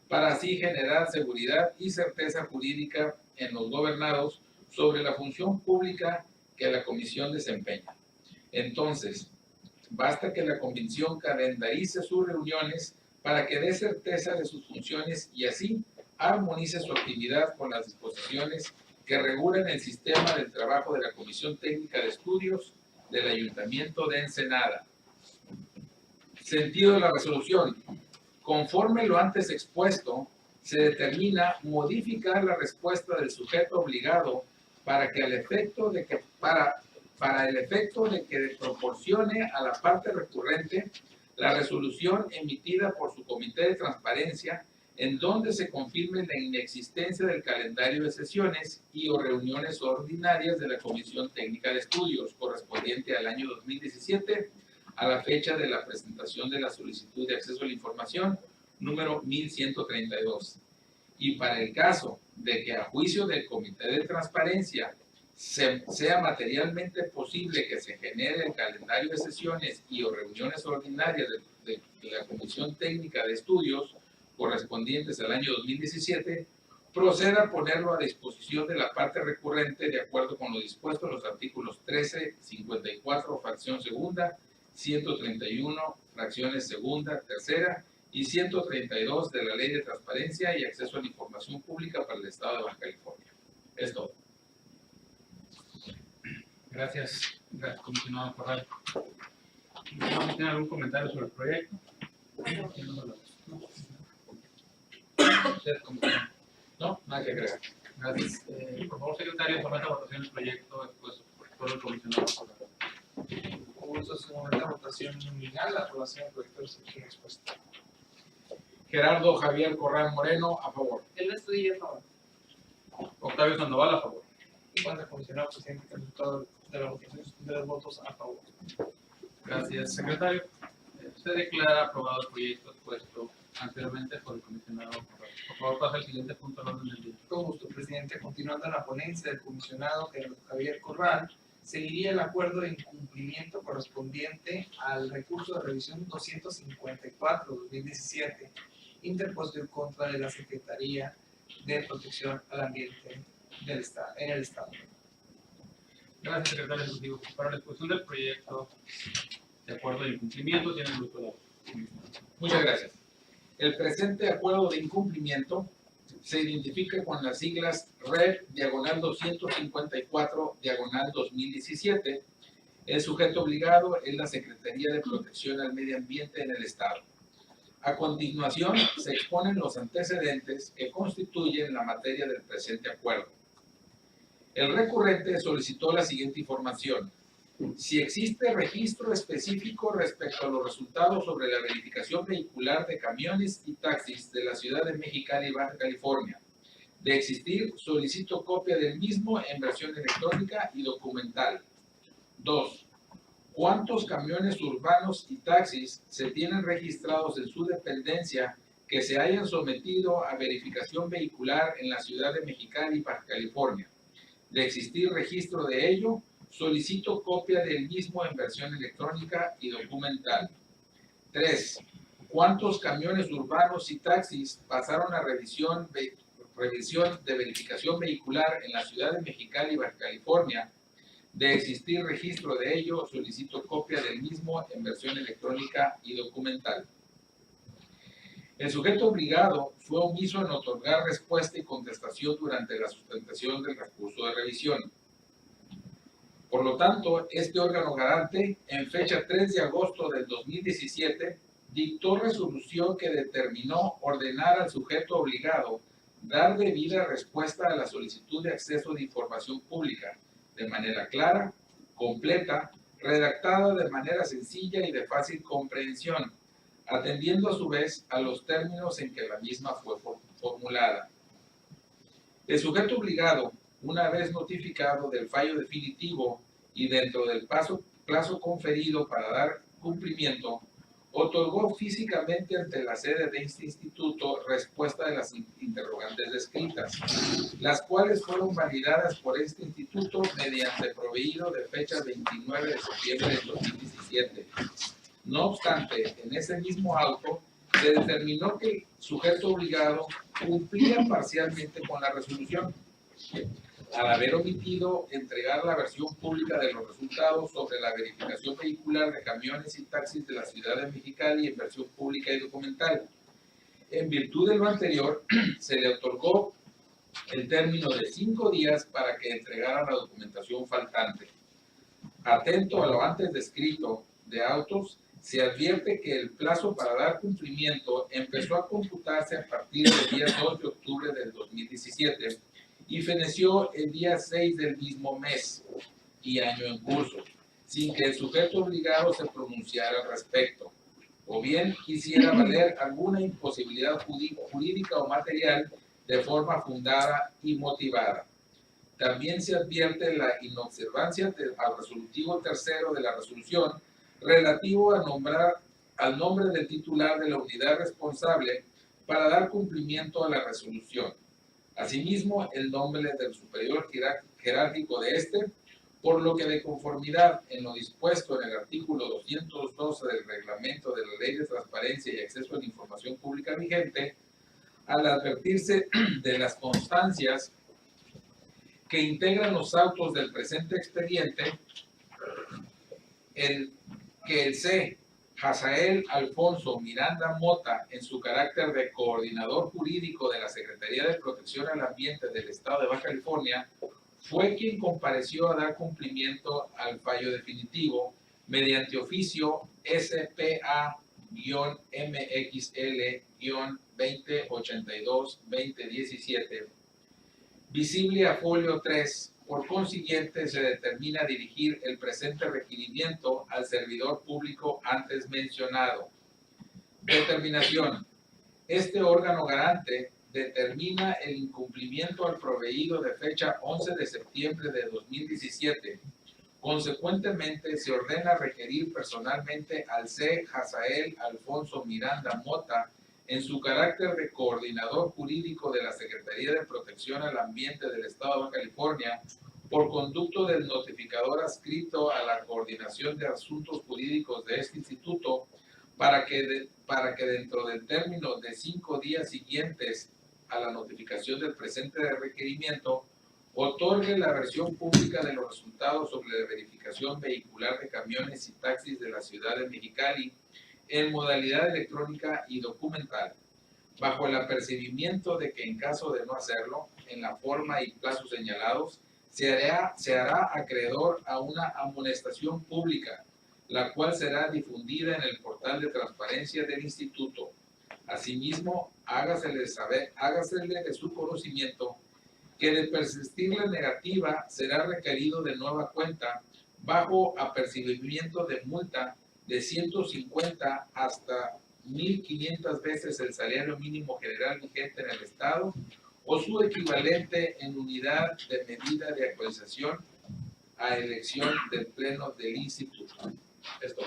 para así generar seguridad y certeza jurídica en los gobernados sobre la función pública que la comisión desempeña. Entonces, basta que la comisión calendarice sus reuniones para que dé certeza de sus funciones y así armonice su actividad con las disposiciones que regulan el sistema del trabajo de la Comisión Técnica de Estudios del Ayuntamiento de Ensenada. Sentido de la resolución. Conforme lo antes expuesto, se determina modificar la respuesta del sujeto obligado para que el efecto de que proporcione a la parte recurrente la resolución emitida por su comité de transparencia en donde se confirme la inexistencia del calendario de sesiones y o reuniones ordinarias de la Comisión Técnica de Estudios correspondiente al año 2017 a la fecha de la presentación de la solicitud de acceso a la información número 1132. Y para el caso de que a juicio del Comité de Transparencia sea materialmente posible que se genere el calendario de sesiones y o reuniones ordinarias de la Comisión Técnica de Estudios correspondientes al año 2017, proceda a ponerlo a disposición de la parte recurrente de acuerdo con lo dispuesto en los artículos 13, 54, fracción segunda, 131, fracciones segunda, tercera y 132 de la Ley de Transparencia y Acceso a la Información Pública para el Estado de Baja California. Es todo. Gracias, comisionado Corral. ¿Tiene algún comentario sobre el proyecto? ¿Usted, comisionado? No, nada que agregar. Gracias. Por favor, secretario, someta a votación el proyecto expuesto por el comisionado Corral. Con gusto se somete a votación nominal la aprobación del proyecto de resolución expuesta. Gerardo Javier Corral Moreno, a favor. El estudio a favor. Octavio Sandoval, a favor. Se encuentra comisionado presidente que el resultado de la votación es de los votos a favor. Gracias, secretario. Se declara aprobado el proyecto expuesto anteriormente por el comisionado. Por favor, pasa al siguiente punto del orden del día. Con gusto, presidente. Continuando en la ponencia del comisionado Gerardo Javier Corral, seguiría el acuerdo de incumplimiento correspondiente al recurso de revisión 254-2017, interpuesto en contra de la Secretaría de Protección al Ambiente del Estado, en el Estado. Gracias, secretario ejecutivo. Para la exposición del proyecto de acuerdo de incumplimiento, tiene el grupo de Muchas gracias. El presente acuerdo de incumplimiento se identifica con las siglas REP diagonal 254 diagonal 2017. El sujeto obligado es la Secretaría de Protección al Medio Ambiente en el Estado. A continuación, se exponen los antecedentes que constituyen la materia del presente acuerdo. El recurrente solicitó la siguiente información. Si existe registro específico respecto a los resultados sobre la verificación vehicular de camiones y taxis de la Ciudad de Mexicali y Baja California. De existir, solicito copia del mismo en versión electrónica y documental. 2. ¿Cuántos camiones urbanos y taxis se tienen registrados en su dependencia que se hayan sometido a verificación vehicular en la Ciudad de Mexicali y Baja California? De existir registro de ello, solicito copia del mismo en versión electrónica y documental. 3. ¿Cuántos camiones urbanos y taxis pasaron a revisión de verificación vehicular en la Ciudad de Mexicali y Baja California? De existir registro de ello, solicito copia del mismo en versión electrónica y documental. El sujeto obligado fue omiso en otorgar respuesta y contestación durante la sustentación del recurso de revisión. Por lo tanto, este órgano garante, en fecha 3 de agosto del 2017, dictó resolución que determinó ordenar al sujeto obligado dar debida respuesta a la solicitud de acceso de información pública de manera clara, completa, redactada de manera sencilla y de fácil comprensión, atendiendo a su vez a los términos en que la misma fue formulada. El sujeto obligado, una vez notificado del fallo definitivo y dentro del plazo conferido para dar cumplimiento, otorgó físicamente ante la sede de este instituto respuesta de las interrogantes descritas, las cuales fueron validadas por este instituto mediante proveído de fecha 29 de septiembre de 2017. No obstante, en ese mismo auto se determinó que el sujeto obligado cumplía parcialmente con la resolución, al haber omitido entregar la versión pública de los resultados sobre la verificación vehicular de camiones y taxis de la Ciudad de Mexicali en versión pública y documental. En virtud de lo anterior, se le otorgó el término de 5 días para que entregara la documentación faltante. Atento a lo antes descrito de autos, se advierte que el plazo para dar cumplimiento empezó a computarse a partir del día 2 de octubre del 2017 y feneció el día 6 del mismo mes y año en curso, sin que el sujeto obligado se pronunciara al respecto, o bien quisiera valer alguna imposibilidad jurídica o material de forma fundada y motivada. También se advierte la inobservancia al resolutivo tercero de la resolución relativo a nombrar al nombre del titular de la unidad responsable para dar cumplimiento a la resolución. Asimismo, el nombre del superior jerárquico de este, por lo que de conformidad en lo dispuesto en el artículo 212 del reglamento de la Ley de Transparencia y Acceso a la Información Pública vigente, al advertirse de las constancias que integran los autos del presente expediente, que el C. Hazael Alfonso Miranda Mota, en su carácter de coordinador jurídico de la Secretaría de Protección al Ambiente del Estado de Baja California, fue quien compareció a dar cumplimiento al fallo definitivo mediante oficio SPA-MXL-2082-2017, visible a folio 3. Por consiguiente, se determina dirigir el presente requerimiento al servidor público antes mencionado. Determinación. Este órgano garante determina el incumplimiento al proveído de fecha 11 de septiembre de 2017. Consecuentemente, se ordena requerir personalmente al C. Hazael Alfonso Miranda Mota, en su carácter de coordinador jurídico de la Secretaría de Protección al Ambiente del Estado de Baja California, por conducto del notificador adscrito a la Coordinación de Asuntos Jurídicos de este instituto, para que dentro del término de 5 días siguientes a la notificación del presente requerimiento, otorgue la versión pública de los resultados sobre la verificación vehicular de camiones y taxis de la ciudad de Mexicali en modalidad electrónica y documental, bajo el apercibimiento de que en caso de no hacerlo, en la forma y plazos señalados, se hará acreedor a una amonestación pública, la cual será difundida en el portal de transparencia del instituto. Asimismo, hágasele de su conocimiento que de persistir la negativa será requerido de nueva cuenta bajo apercibimiento de multa de 150 hasta 1,500 veces el salario mínimo general vigente en el Estado o su equivalente en unidad de medida de actualización a elección del Pleno del Instituto. Esto.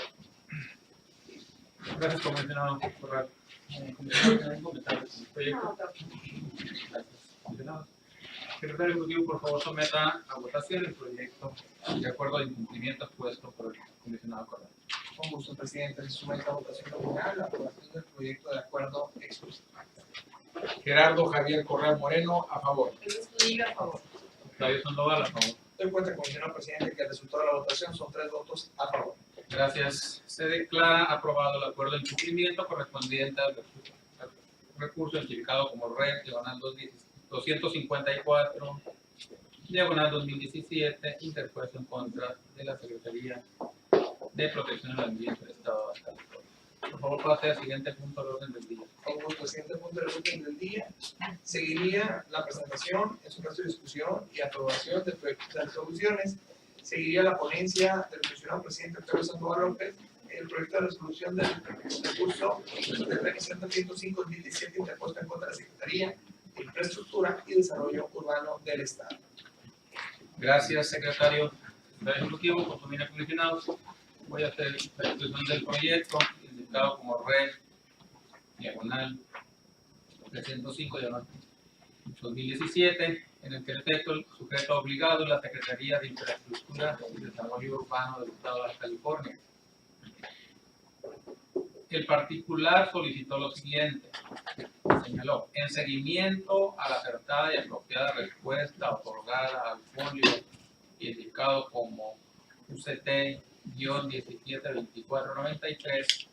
Gracias, comisionado Corral. Comisionado, ¿tienen comentarios sobre el proyecto? Gracias, comisionado. Secretario Ejecutivo, por favor, someta a votación el proyecto de acuerdo al incumplimiento expuesto por el comisionado Corral. Con gusto, presidente. Se somete a votación nominal la aprobación del proyecto de acuerdo expuesto. Gerardo Javier Correa Moreno, a favor. Luis Zúñiga, a favor. Octavio Sandoval, a favor. Doy cuenta, comisionado presidente, que el resultado de la votación son 3 votos a favor. Gracias. Se declara aprobado el acuerdo de incumplimiento correspondiente al recurso identificado como REP, diagonal 254, diagonal 2017, interpuesto en contra de la Secretaría de Protección al Ambiente del Estado de Baja California. Por favor, pase al siguiente punto del orden del día. Como el siguiente punto del orden del día, seguiría la presentación, en su caso de discusión y aprobación del proyecto de resoluciones. Seguiría la ponencia del comisionado presidente Octavio Sandoval López, el proyecto de resolución del recurso de revisión del 105-2017 interpuesto en contra de la Secretaría de Infraestructura y Desarrollo Urbano del Estado. Gracias, secretario Ejecutivo. Con su mina, comisionados, voy a hacer la discusión del proyecto, indicado como RED, diagonal 305, diagonal 2017, en el que el texto, el sujeto obligado es la Secretaría de Infraestructura y Desarrollo Urbano del Estado de Baja California. El particular solicitó lo siguiente, señaló, en seguimiento a la acertada y apropiada respuesta otorgada al folio indicado como UCT-172493,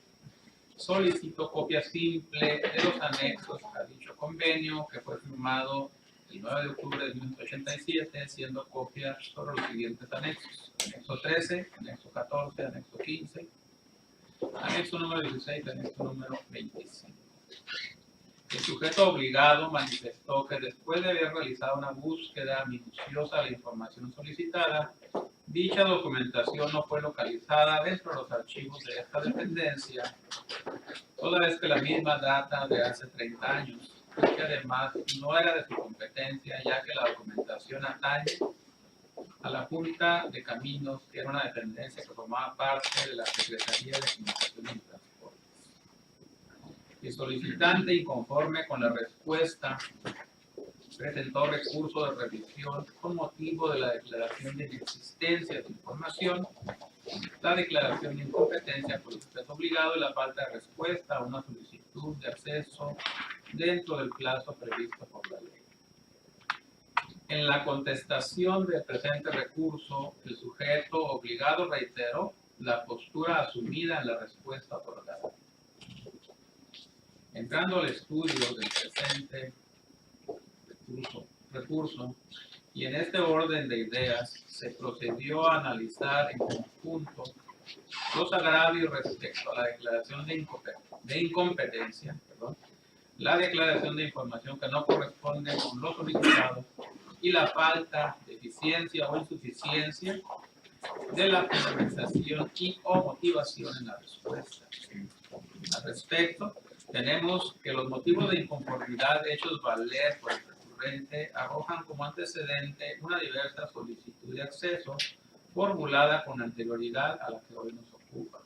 solicito copia simple de los anexos a dicho convenio que fue firmado el 9 de octubre de 1987, siendo copias sobre los siguientes anexos: anexo 13, anexo 14, anexo 15, anexo número 16, anexo número 25. El sujeto obligado manifestó que después de haber realizado una búsqueda minuciosa de la información solicitada, dicha documentación no fue localizada dentro de los archivos de esta dependencia, toda vez que la misma data de hace 30 años, y que además no era de su competencia, ya que la documentación atañe a la Junta de Caminos, que era una dependencia que formaba parte de la Secretaría de Comunicaciones y Transportes. El solicitante, inconforme con la respuesta, presentó recurso de revisión con motivo de la declaración de inexistencia de información, la declaración de incompetencia por el sujeto obligado y la falta de respuesta a una solicitud de acceso dentro del plazo previsto por la ley. En la contestación del presente recurso, el sujeto obligado reiteró la postura asumida en la respuesta otorgada. Entrando al estudio del presente recurso, y en este orden de ideas, se procedió a analizar en conjunto los agravios respecto a la declaración de incompetencia, la declaración de información que no corresponde con lo solicitado y la falta de eficiencia o insuficiencia de la fundamentación y o motivación en la respuesta. Al respecto, tenemos que los motivos de inconformidad hechos valer por el recurrente arrojan como antecedente una diversa solicitud de acceso formulada con anterioridad a la que hoy nos ocupa.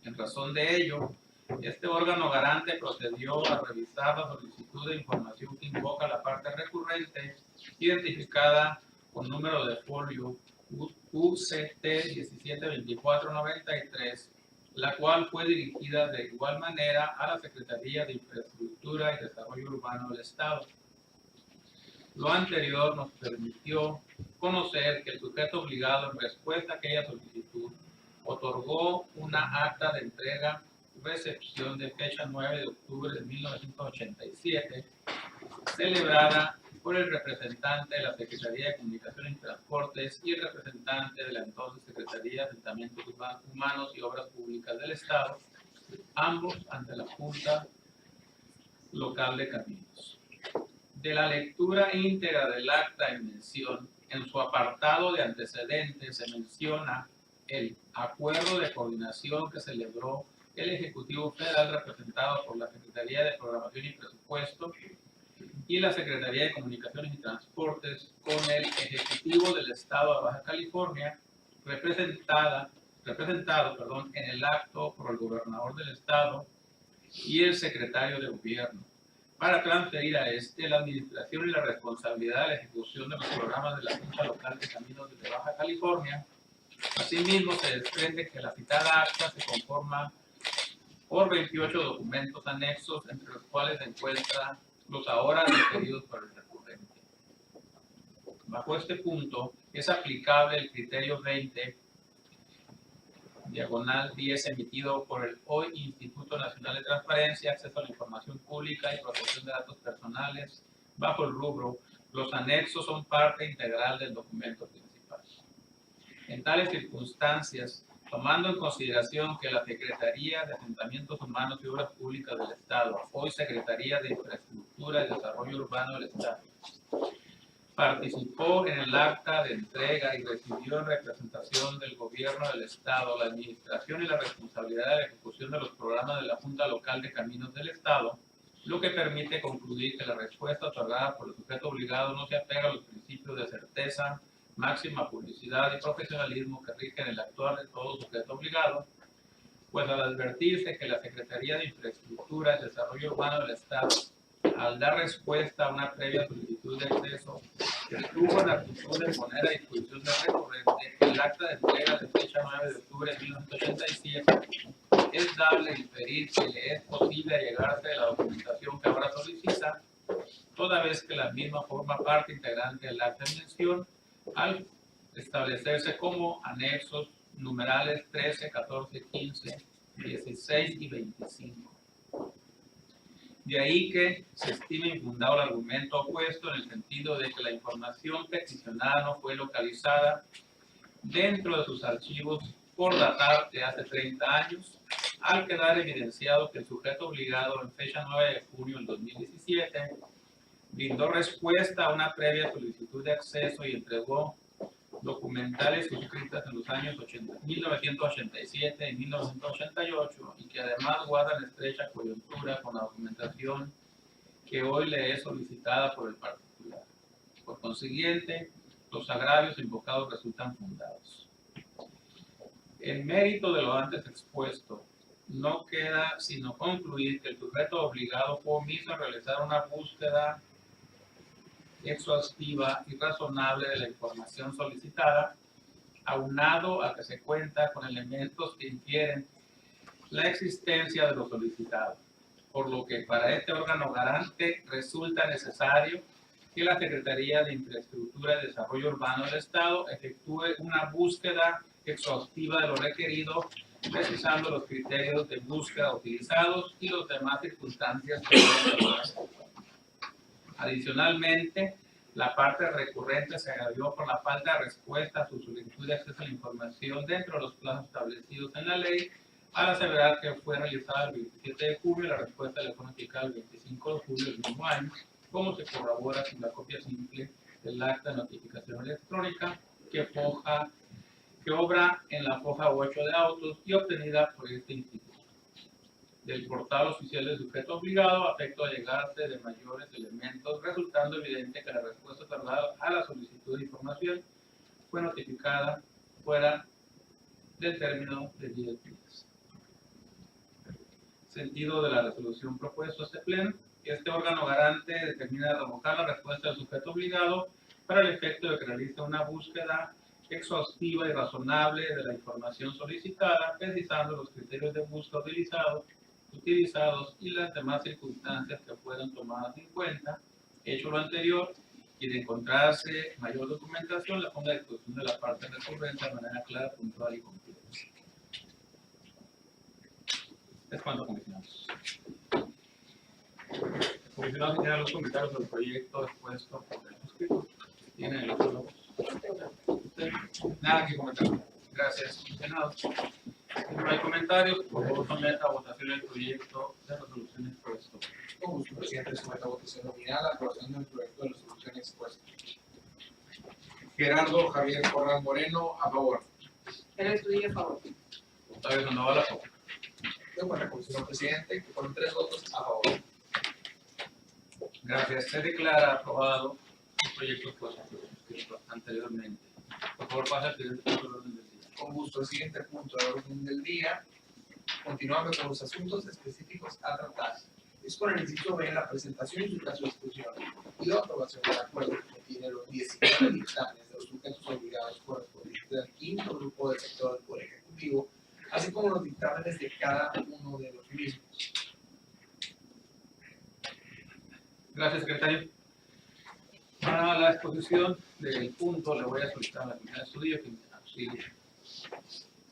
En razón de ello, este órgano garante procedió a revisar la solicitud de información que invoca la parte recurrente, identificada con número de folio UCT 172493, la cual fue dirigida de igual manera a la Secretaría de Infraestructura y Desarrollo Urbano del Estado. Lo anterior nos permitió conocer que el sujeto obligado en respuesta a aquella solicitud otorgó una acta de entrega-recepción de fecha 9 de octubre de 1987, celebrada por el representante de la Secretaría de Comunicaciones y Transportes y el representante de la entonces Secretaría de Asentamientos Humanos y Obras Públicas del Estado, ambos ante la Junta Local de Caminos. De la lectura íntegra del acta en mención, en su apartado de antecedentes se menciona el acuerdo de coordinación que celebró el Ejecutivo Federal representado por la Secretaría de Programación y Presupuesto y la Secretaría de Comunicaciones y Transportes con el Ejecutivo del Estado de Baja California, representado en el acto por el gobernador del Estado y el secretario de Gobierno, para transferir a este la administración y la responsabilidad de la ejecución de los programas de la Junta Local de Caminos de Baja California. Asimismo, se desprende que la citada acta se conforma por 28 documentos anexos, entre los cuales se encuentran los ahora referidos por el recurrente. Bajo este punto, es aplicable el criterio 20/10 emitido por el hoy Instituto Nacional de Transparencia, Acceso a la Información Pública y Protección de Datos Personales, bajo el rubro, los anexos son parte integral del documento principal. En tales circunstancias, tomando en consideración que la Secretaría de Asentamientos Humanos y Obras Públicas del Estado, hoy Secretaría de Infraestructura y Desarrollo Urbano del Estado, participó en el acta de entrega y recibió en representación del Gobierno del Estado la administración y la responsabilidad de la ejecución de los programas de la Junta Local de Caminos del Estado, lo que permite concluir que la respuesta otorgada por el sujeto obligado no se apega a los principios de certeza, máxima publicidad y profesionalismo que rigen el actuar de todo sujeto obligado, pues al advertirse que la Secretaría de Infraestructura y Desarrollo Urbano del Estado, al dar respuesta a una previa solicitud de acceso, estuvo en actitud de poner a disposición del recurrente el acta de entrega de fecha 9 de octubre de 1987, es dable inferir que le es posible allegarse de la documentación que ahora solicita, toda vez que la misma forma parte integrante del acta en mención, al establecerse como anexos numerales 13, 14, 15, 16 y 25. De ahí que se estime infundado el argumento opuesto en el sentido de que la información peticionada no fue localizada dentro de sus archivos por datar de hace 30 años, al quedar evidenciado que el sujeto obligado en fecha 9 de junio del 2017 brindó respuesta a una previa solicitud de acceso y entregó documentales suscritas en los años 1987 y 1988 y que además guardan estrecha coyuntura con la documentación que hoy le es solicitada por el particular. Por consiguiente, los agravios invocados resultan fundados. En mérito de lo antes expuesto, no queda sino concluir que el sujeto obligado fue omiso a realizar una búsqueda exhaustiva y razonable de la información solicitada, aunado a que se cuenta con elementos que infieren la existencia de lo solicitado, por lo que para este órgano garante resulta necesario que la Secretaría de Infraestructura y Desarrollo Urbano del Estado efectúe una búsqueda exhaustiva de lo requerido, precisando los criterios de búsqueda utilizados y las demás circunstancias que adicionalmente, la parte recurrente se agravió por la falta de respuesta a su solicitud de acceso a la información dentro de los plazos establecidos en la ley, al aseverar que fue realizada el 27 de julio y la respuesta telefónica el 25 de julio del mismo año, como se corrobora con la copia simple del acta de notificación electrónica que obra en la foja 8 de autos y obtenida por este instituto. del portal oficial del sujeto obligado a efecto de llegarse de mayores elementos, resultando evidente que la respuesta tardada a la solicitud de información fue notificada fuera del término de 10 días. Sentido de la resolución propuesta a este pleno: este órgano garante determina revocar la respuesta del sujeto obligado para el efecto de que realice una búsqueda exhaustiva y razonable de la información solicitada, precisando los criterios de búsqueda utilizados y las demás circunstancias que fueron tomadas en cuenta. Hecho lo anterior, y de encontrarse mayor documentación, la ponga a disposición de la parte recurrente de manera clara, puntual y completa. Es cuanto, comisionados. Comisionados, tienen los comentarios del proyecto expuesto por el suscrito. Tienen el otro. Nada que comentar. Gracias, comisionados. Si no hay comentarios, por favor, someta a votación el proyecto de resolución expuesto. Con gusto, presidente, somete a votación nominal la aprobación del proyecto de resolución expuesto. Gerardo Javier Corral Moreno, a favor. El estudio a favor. Octavio Sandoval, a favor. De buena comisión, presidente, que con 3 votos a favor. Gracias. Se declara aprobado el proyecto expuesto anteriormente. Por favor, pasa al siguiente punto del orden del día. Con gusto, el siguiente punto del orden del día. Continuando con los asuntos específicos a tratar. Es con el inciso B la presentación y su caso de discusión y la aprobación del acuerdo que contiene los 19 dictámenes de los sujetos obligados correspondientes al quinto grupo del sector del Poder Ejecutivo, así como los dictámenes de cada uno de los mismos. Gracias, secretario. Para la exposición del punto, le voy a solicitar a la Comisión de Estudio que me auxilie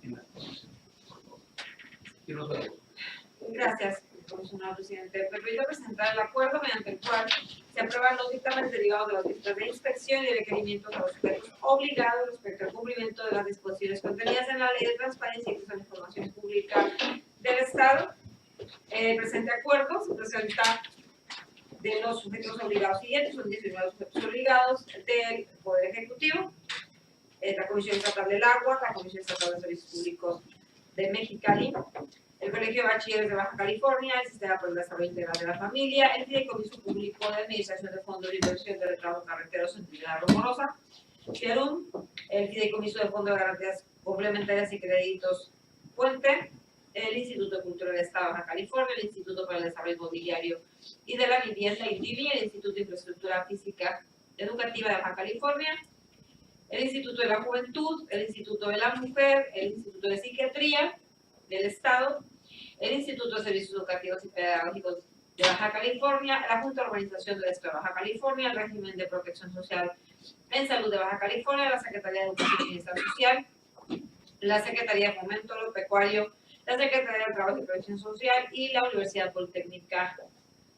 en la exposición, por favor. Y los votos. Gracias, comisionado presidente. Permito presentar el acuerdo mediante el cual se aprueban los dictámenes derivados de las visitas de inspección y requerimientos a los sujetos obligados respecto al cumplimiento de las disposiciones contenidas en la Ley de Transparencia y Acceso a la Información Pública del Estado. El presente acuerdo se presenta de los sujetos obligados siguientes: son 19 sujetos obligados del Poder Ejecutivo, la Comisión Estatal del Agua, la Comisión Estatal de Servicios Públicos de Mexicali, el Colegio de Bachilleres de Baja California, el Sistema para el Desarrollo Integral de la Familia, el Fideicomiso Público de Administración de Fondos de Inversión de Retrato Carreteros en Trinidad Rumorosa, FIARUM, el Fideicomiso de Fondo de Garantías Complementarias y Créditos Puente, el Instituto de Cultura del Estado de Baja California, el Instituto para el Desarrollo Inmobiliario y de la Vivienda, INVIVI, el Instituto de Infraestructura Física Educativa de Baja California, el Instituto de la Juventud, el Instituto de la Mujer, el Instituto de Psiquiatría del Estado, el Instituto de Servicios Educativos y Pedagógicos de Baja California, la Junta de Organización del Estado de Baja California, el Régimen de Protección Social en Salud de Baja California, la Secretaría de Educación y Bienestar Social, la Secretaría de Fomento Agropecuario, la Secretaría de Trabajo y Protección Social y la Universidad Politécnica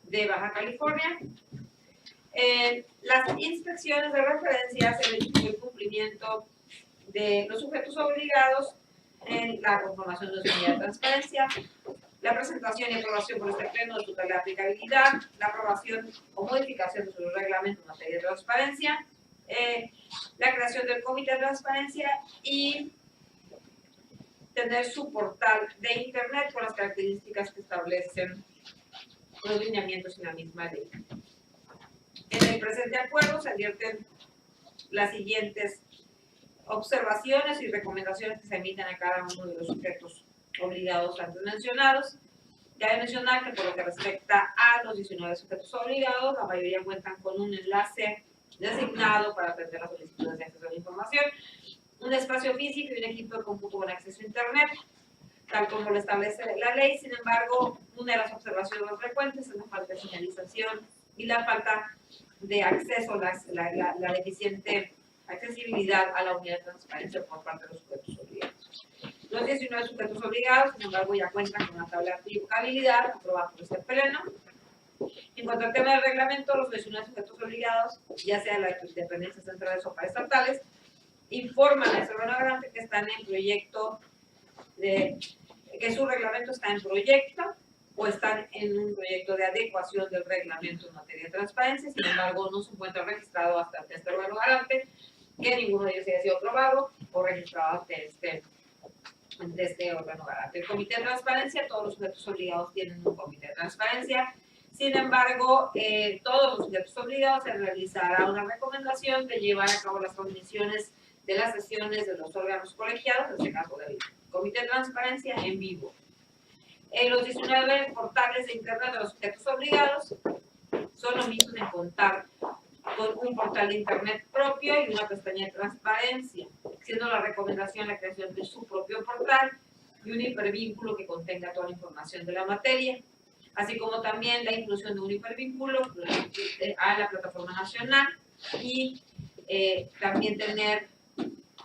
de Baja California. Las inspecciones de referencia se verificó el cumplimiento de los sujetos obligados en la conformación de su unidad de transparencia, la presentación y aprobación por este pleno de su tarea de aplicabilidad, la aprobación o modificación de su reglamento en materia de transparencia, la creación del comité de transparencia y tener su portal de internet con las características que establecen los lineamientos en la misma ley. En el presente acuerdo se advierten las siguientes observaciones y recomendaciones que se emiten a cada uno de los sujetos obligados antes mencionados. Cabe mencionar que por lo que respecta a los 19 sujetos obligados, la mayoría cuentan con un enlace designado para atender las solicitudes de acceso a la información, un espacio físico y un equipo de cómputo con acceso a Internet, tal como lo establece la ley. Sin embargo, una de las observaciones más frecuentes es la falta de señalización y la falta de acceso, la deficiente accesibilidad a la unidad de transparencia por parte de los sujetos obligados. Los 19 sujetos obligados, sin embargo, ya cuentan con una tabla de aplicabilidad aprobada por este pleno. En cuanto al tema del reglamento, los 19 sujetos obligados, ya sea las dependencias centrales o paraestatales, informan a ese órgano garante que están en proyecto, que su reglamento está en proyecto o están en un proyecto de adecuación del reglamento en materia de transparencia. Sin embargo, no se encuentra registrado hasta este órgano garante que ninguno de ellos haya sido aprobado o registrado ante de este órgano garante. El Comité de Transparencia, todos los sujetos obligados tienen un Comité de Transparencia. Sin embargo, todos los sujetos obligados se realizará una recomendación de llevar a cabo las transmisiones de las sesiones de los órganos colegiados, en este caso del Comité de Transparencia, en vivo. Los 19 portales de Internet de los sujetos obligados son omisos en contar con un portal de Internet propio y una pestaña de transparencia, siendo la recomendación la creación de su propio portal y un hipervínculo que contenga toda la información de la materia, así como también la inclusión de un hipervínculo a la plataforma nacional y también tener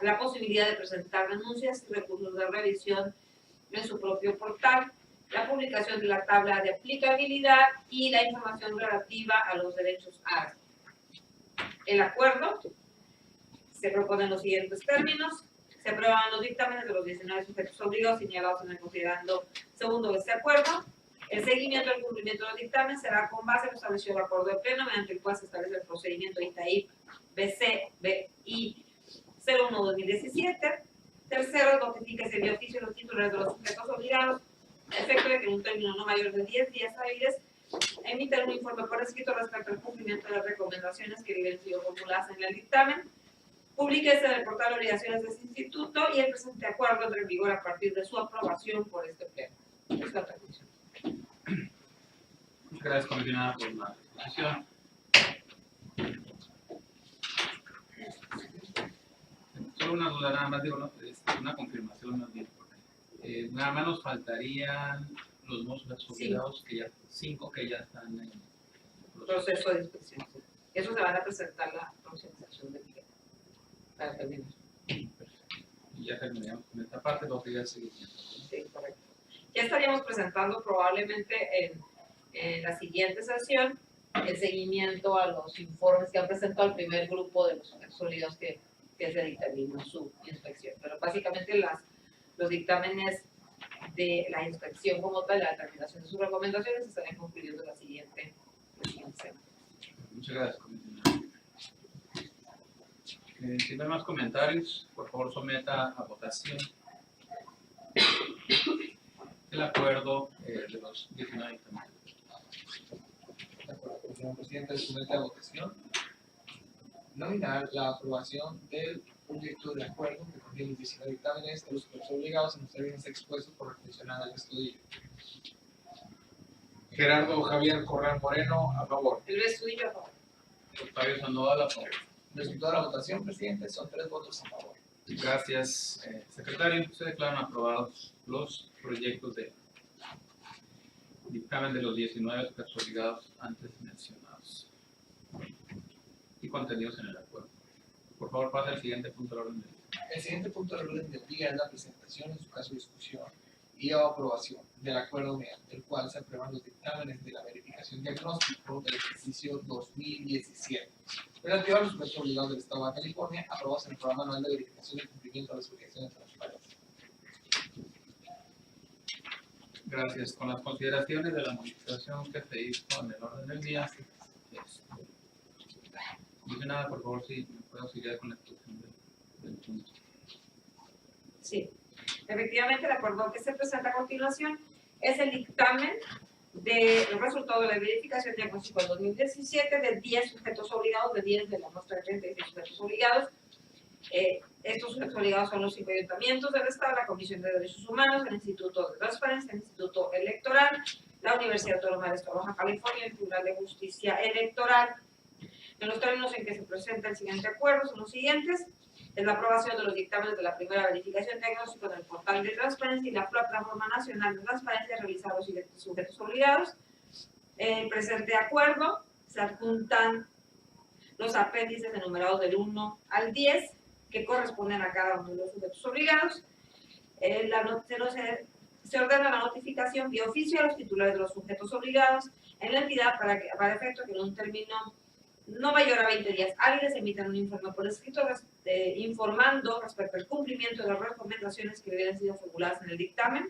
la posibilidad de presentar denuncias y recursos de revisión en su propio portal, la publicación de la tabla de aplicabilidad y la información relativa a los derechos ARS. El acuerdo se proponen los siguientes términos. Se aprueban los dictámenes de los 19 sujetos obligados señalados en el considerando segundo de este acuerdo. El seguimiento del cumplimiento de los dictámenes será con base en lo establecido el acuerdo de pleno, mediante el cual se establece el procedimiento ITAIP BC-BI 01-2017. Tercero, notifíquese de oficio los titulares de los sujetos obligados, a efecto de que en un término no mayor de 10 días hábiles emitan un informe por escrito respecto al cumplimiento de las recomendaciones que habían sido formuladas en el dictamen. Publíquese en el portal de obligaciones de este instituto y el presente acuerdo entra en vigor a partir de su aprobación por este pleno. Esta otra comisión. Muchas gracias, comisionada, por la exposición. Solo una duda, nada más, digo, una confirmación más bien. Nada más nos faltarían los nuevos sujetos obligados, que ya, 5 que ya están en Proceso de inspección. Eso se van a presentar la próxima sesión de Miguel. Para terminar. Y ya terminamos con esta parte, luego sigue el seguimiento. Sí, correcto. Ya estaríamos presentando probablemente en la siguiente sesión el seguimiento a los informes que han presentado el primer grupo de los sujetos obligados que se dictaminó su inspección. Pero básicamente los dictámenes de la inspección como tal, la determinación de sus recomendaciones, se estarán concluyendo la siguiente semana. Muchas gracias, comisionada. Si no hay más comentarios, por favor someta a votación el acuerdo de los 19 dictámenes. De acuerdo, señor presidente, somete a votación nominal la aprobación del proyecto de acuerdo que contiene los 19 dictámenes de los sujetos obligados en los términos expuestos por el mencionado al estudio. Gerardo Javier Corral Moreno, a favor. El estudio, a favor. Octavio Sandoval, a favor. Resultado de la votación, presidente, son 3 votos a favor. Gracias, secretario. Se declaran aprobados los proyectos de dictamen de los 19 sujetos obligados antes mencionados y contenidos en el acuerdo. Por favor, pasa al siguiente punto del orden del día. El siguiente punto del orden del día es la presentación, en su caso discusión y o aprobación del acuerdo mediante el cual se aprueban los dictámenes de la verificación diagnóstico del ejercicio 2017. Relativo a los sujetos obligados del Estado de Baja California, aprobados en el programa anual de verificación y cumplimiento de las obligaciones de transparencia. Gracias. Con las consideraciones de la modificación que se hizo en el orden del día, no sé nada, por favor, si me puedo seguir con la exposición del punto. Sí, efectivamente, el acuerdo que se presenta a continuación es el dictamen del resultado de la verificación diagnóstico del 2017 de 10 sujetos obligados, de 10 de la muestra de 36 sujetos obligados. Estos sujetos obligados son los 5 ayuntamientos del Estado, la Comisión de Derechos Humanos, el Instituto de Transparencia, el Instituto Electoral, la Universidad Autónoma del Estado de Baja California, el Tribunal de Justicia Electoral. En los términos en que se presenta el siguiente acuerdo son los siguientes: es la aprobación de los dictámenes de la primera verificación diagnóstico en el portal de transparencia y la plataforma nacional de transparencia realizada a los sujetos obligados. En el presente acuerdo se adjuntan los apéndices enumerados del 1 al 10 que corresponden a cada uno de los sujetos obligados. Se ordena la notificación vía oficio a los titulares de los sujetos obligados en la entidad para efecto que en un término no mayor a 20 días hábiles emitan un informe por escrito informando respecto al cumplimiento de las recomendaciones que hubieran sido formuladas en el dictamen.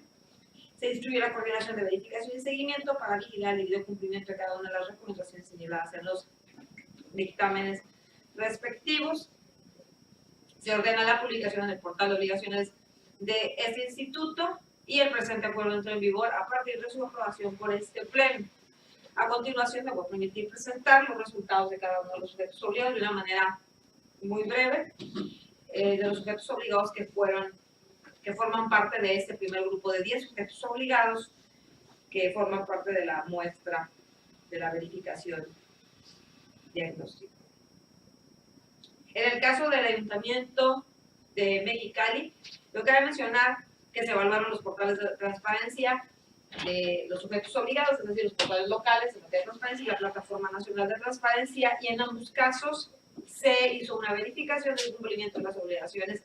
Se instruye la coordinación de verificación y seguimiento para vigilar el debido cumplimiento de cada una de las recomendaciones señaladas en los dictámenes respectivos. Se ordena la publicación en el portal de obligaciones de este instituto y el presente acuerdo entró en vigor a partir de su aprobación por este pleno. A continuación me voy a permitir presentar los resultados de cada uno de los sujetos obligados de una manera muy breve, de los sujetos obligados que forman parte de este primer grupo de 10 sujetos obligados que forman parte de la muestra de la verificación diagnóstica. En el caso del Ayuntamiento de Mexicali, lo que hay que mencionar que se evaluaron los portales de transparencia de los sujetos obligados, es decir, los portales locales de transparencia y la Plataforma Nacional de Transparencia, y en ambos casos se hizo una verificación del cumplimiento de las obligaciones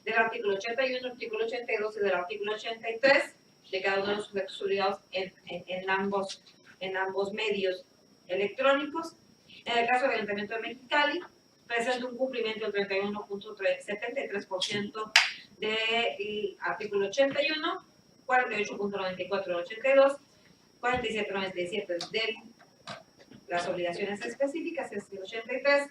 del artículo 81, artículo 82 y del artículo 83 de cada uno de los sujetos obligados en ambos medios electrónicos. En el caso del Ayuntamiento de Mexicali, presenta un cumplimiento del 31.73% del artículo 81, 48.94 del 82, 47.97 de las obligaciones específicas, es el 83,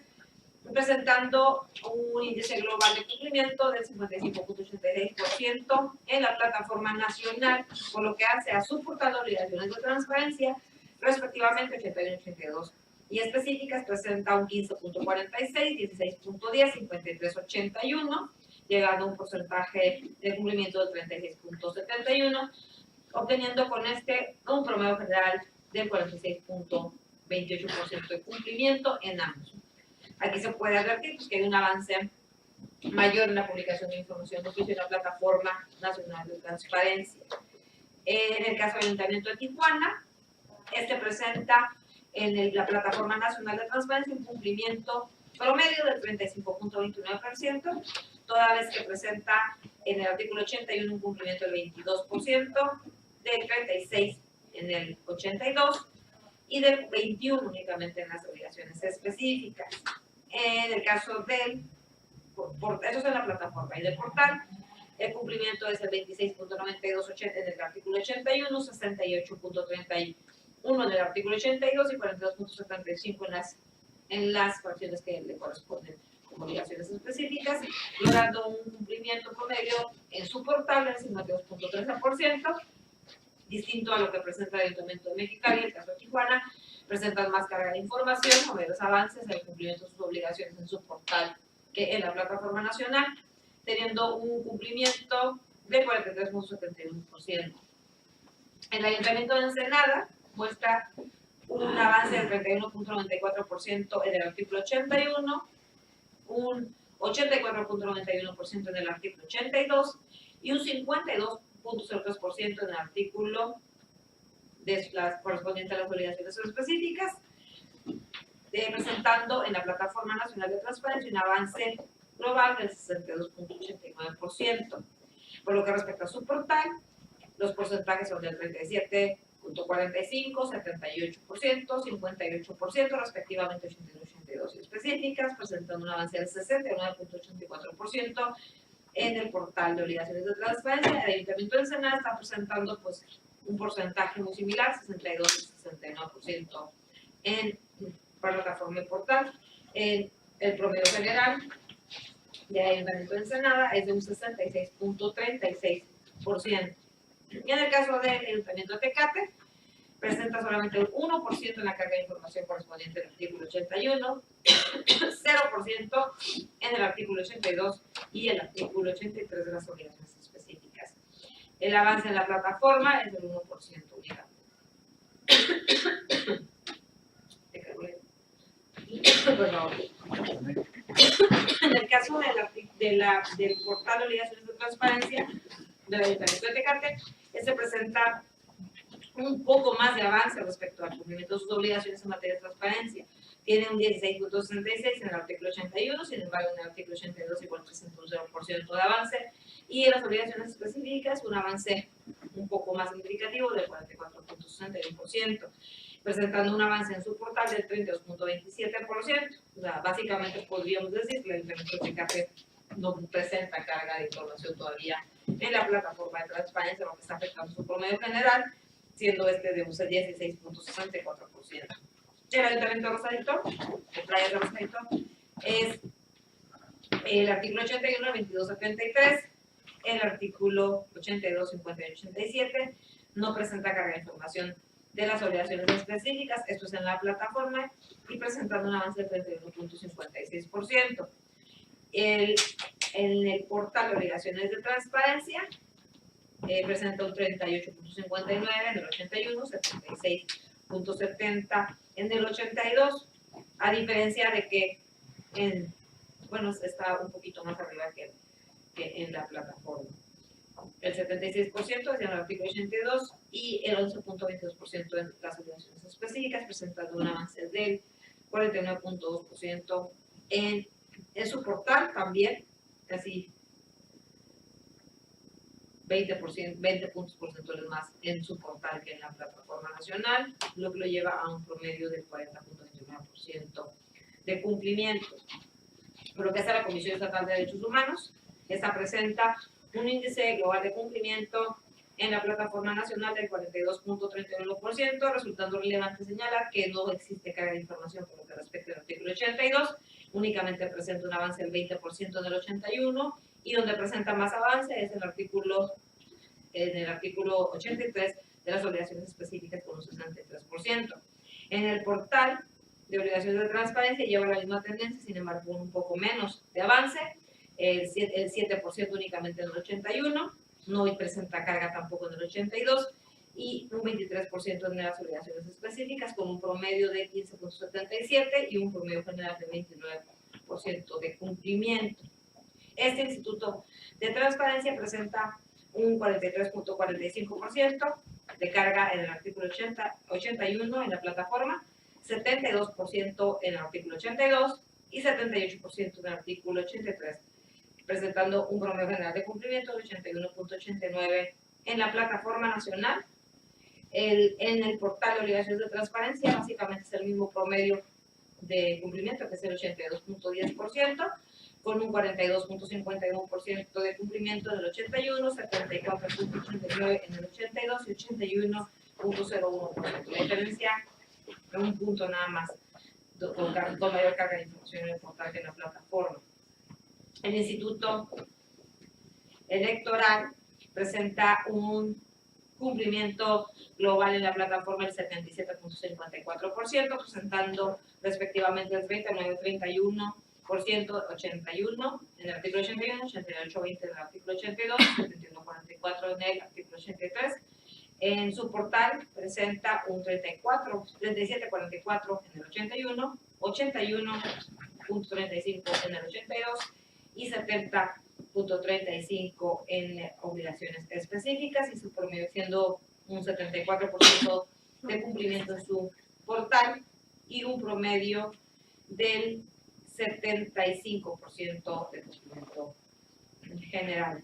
presentando un índice global de cumplimiento del 55.86% en la plataforma nacional, por lo que hace a su portal de obligaciones de transparencia, respectivamente 81 y 82, y específicas presenta un 15.46, 16.10, 53.81, llegando a un porcentaje de cumplimiento del 36.71, obteniendo con este un promedio general del 46.28% de cumplimiento en ambos. Aquí se puede advertir que hay un avance mayor en la publicación de información de oficio en la Plataforma Nacional de Transparencia. En el caso del Ayuntamiento de Tijuana, este presenta en la Plataforma Nacional de Transparencia un cumplimiento promedio del 35.29%, toda vez que presenta en el artículo 81 un cumplimiento del 22%, del 36% en el 82% y del 21% únicamente en las obligaciones específicas. En el caso del, eso es en la plataforma, y del portal, el cumplimiento es el 26.92 en el artículo 81, 68.31 en el artículo 82 y 42.75 en las fracciones que le corresponden como obligaciones específicas, logrando un cumplimiento promedio en su portal del 52.13%, distinto a lo que presenta el Ayuntamiento de Mexicali. El caso de Tijuana presentan más carga de información, mayores avances en el cumplimiento de sus obligaciones en su portal que en la plataforma nacional, teniendo un cumplimiento de 43.71%. El Ayuntamiento de Ensenada muestra un avance del 31.94% en el artículo 81, un 84.91% en el artículo 82 y un 52.03% en el artículo de las correspondientes a las obligaciones específicas, presentando en la Plataforma Nacional de Transparencia un avance global del 62.89%. Por lo que respecta a su portal, los porcentajes son del 37.45%, 78%, 58%, respectivamente 81 y 82 específicas, presentando un avance del 69.84% en el portal de obligaciones de transparencia. El Ayuntamiento de Ensenada está presentando pues un porcentaje muy similar, 62 y 69% en plataforma y portal. En el promedio general del Ayuntamiento de Ensenada es de un 66.36%. Y en el caso del Ayuntamiento de Tecate, presenta solamente un 1% en la carga de información correspondiente al artículo 81, 0% en el artículo 82 y el artículo 83 de las obligaciones específicas. El avance en la plataforma es del 1% únicamente. En el caso del portal de obligaciones de transparencia del Ayuntamiento de Tecate, este presenta un poco más de avance respecto al cumplimiento de sus obligaciones en materia de transparencia. Tiene un 16.66 en el artículo 81, sin embargo en el artículo 82 igual presenta un 0% de avance, y en las obligaciones específicas un avance un poco más significativo del 44.61%, presentando un avance en su portal del 32.27%. O sea, básicamente podríamos decir que el Ayuntamiento de Tecate no presenta carga de información todavía en la plataforma de transparencia, lo que está afectando su promedio general, siendo este de un 16.64%. El Ayuntamiento de Rosarito, de Playas de Rosarito, es el artículo 81, 2273, el artículo 82, 58, 87 no presenta carga de información de las obligaciones específicas, esto es en la plataforma, y presentando un avance del 31.56%. En el portal de obligaciones de transparencia presenta un 38.59 en el 81, 76.70 en el 82, a diferencia de que bueno, está un poquito más arriba que en la plataforma. El 76% es en el artículo 82 y el 11.22% en las obligaciones específicas, presentando un avance del 49.2% en su portal también, casi 20 puntos porcentuales más en su portal que en la plataforma nacional, lo que lo lleva a un promedio del 40.29% de cumplimiento. Por lo que hace a la Comisión Estatal de Derechos Humanos, esta presenta un índice global de cumplimiento en la plataforma nacional del 42.31%, resultando relevante señalar que no existe carga de información por lo que respecta al artículo 82, únicamente presenta un avance del 20% en el 81, y donde presenta más avance es en el artículo 83 de las obligaciones específicas con un 63%. En el portal de obligaciones de transparencia lleva la misma tendencia, sin embargo un poco menos de avance, el 7% únicamente en el 81, no presenta carga tampoco en el 82, y un 23% en las obligaciones específicas con un promedio de 15.77 y un promedio general de 29% de cumplimiento. Este Instituto de Transparencia presenta un 43.45% de carga en el artículo 81 en la plataforma, 72% en el artículo 82 y 78% en el artículo 83, presentando un promedio general de cumplimiento de 81.89 en la plataforma nacional. En el portal de obligaciones de transparencia básicamente es el mismo promedio de cumplimiento, que es el 82.10%, con un 42.51% de cumplimiento en el 81, 74.89 en el 82 y 81.01%. La diferencia de un punto nada más, con mayor carga de información en el portal que en la plataforma. El Instituto Electoral presenta un cumplimiento global en la plataforma del 77.54%, presentando respectivamente el 39.31%, 81 en el artículo 81, 88.20 en el artículo 82, 71.44 en el artículo 83. En su portal presenta un 37.44 en el 81, 81.35 en el 82 y 70.35 en obligaciones específicas, y su promedio siendo un 74% de cumplimiento en su portal y un promedio del 75% de cumplimiento en general.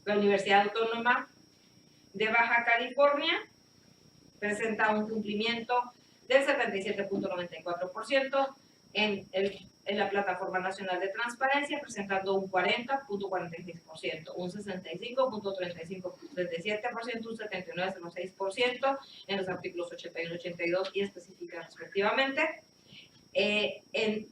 La Universidad Autónoma de Baja California presenta un cumplimiento del 77.94% en la Plataforma Nacional de Transparencia, presentando un 40.46%, un 65.37%, un 79.06% en los artículos 81, 82 y específicas respectivamente.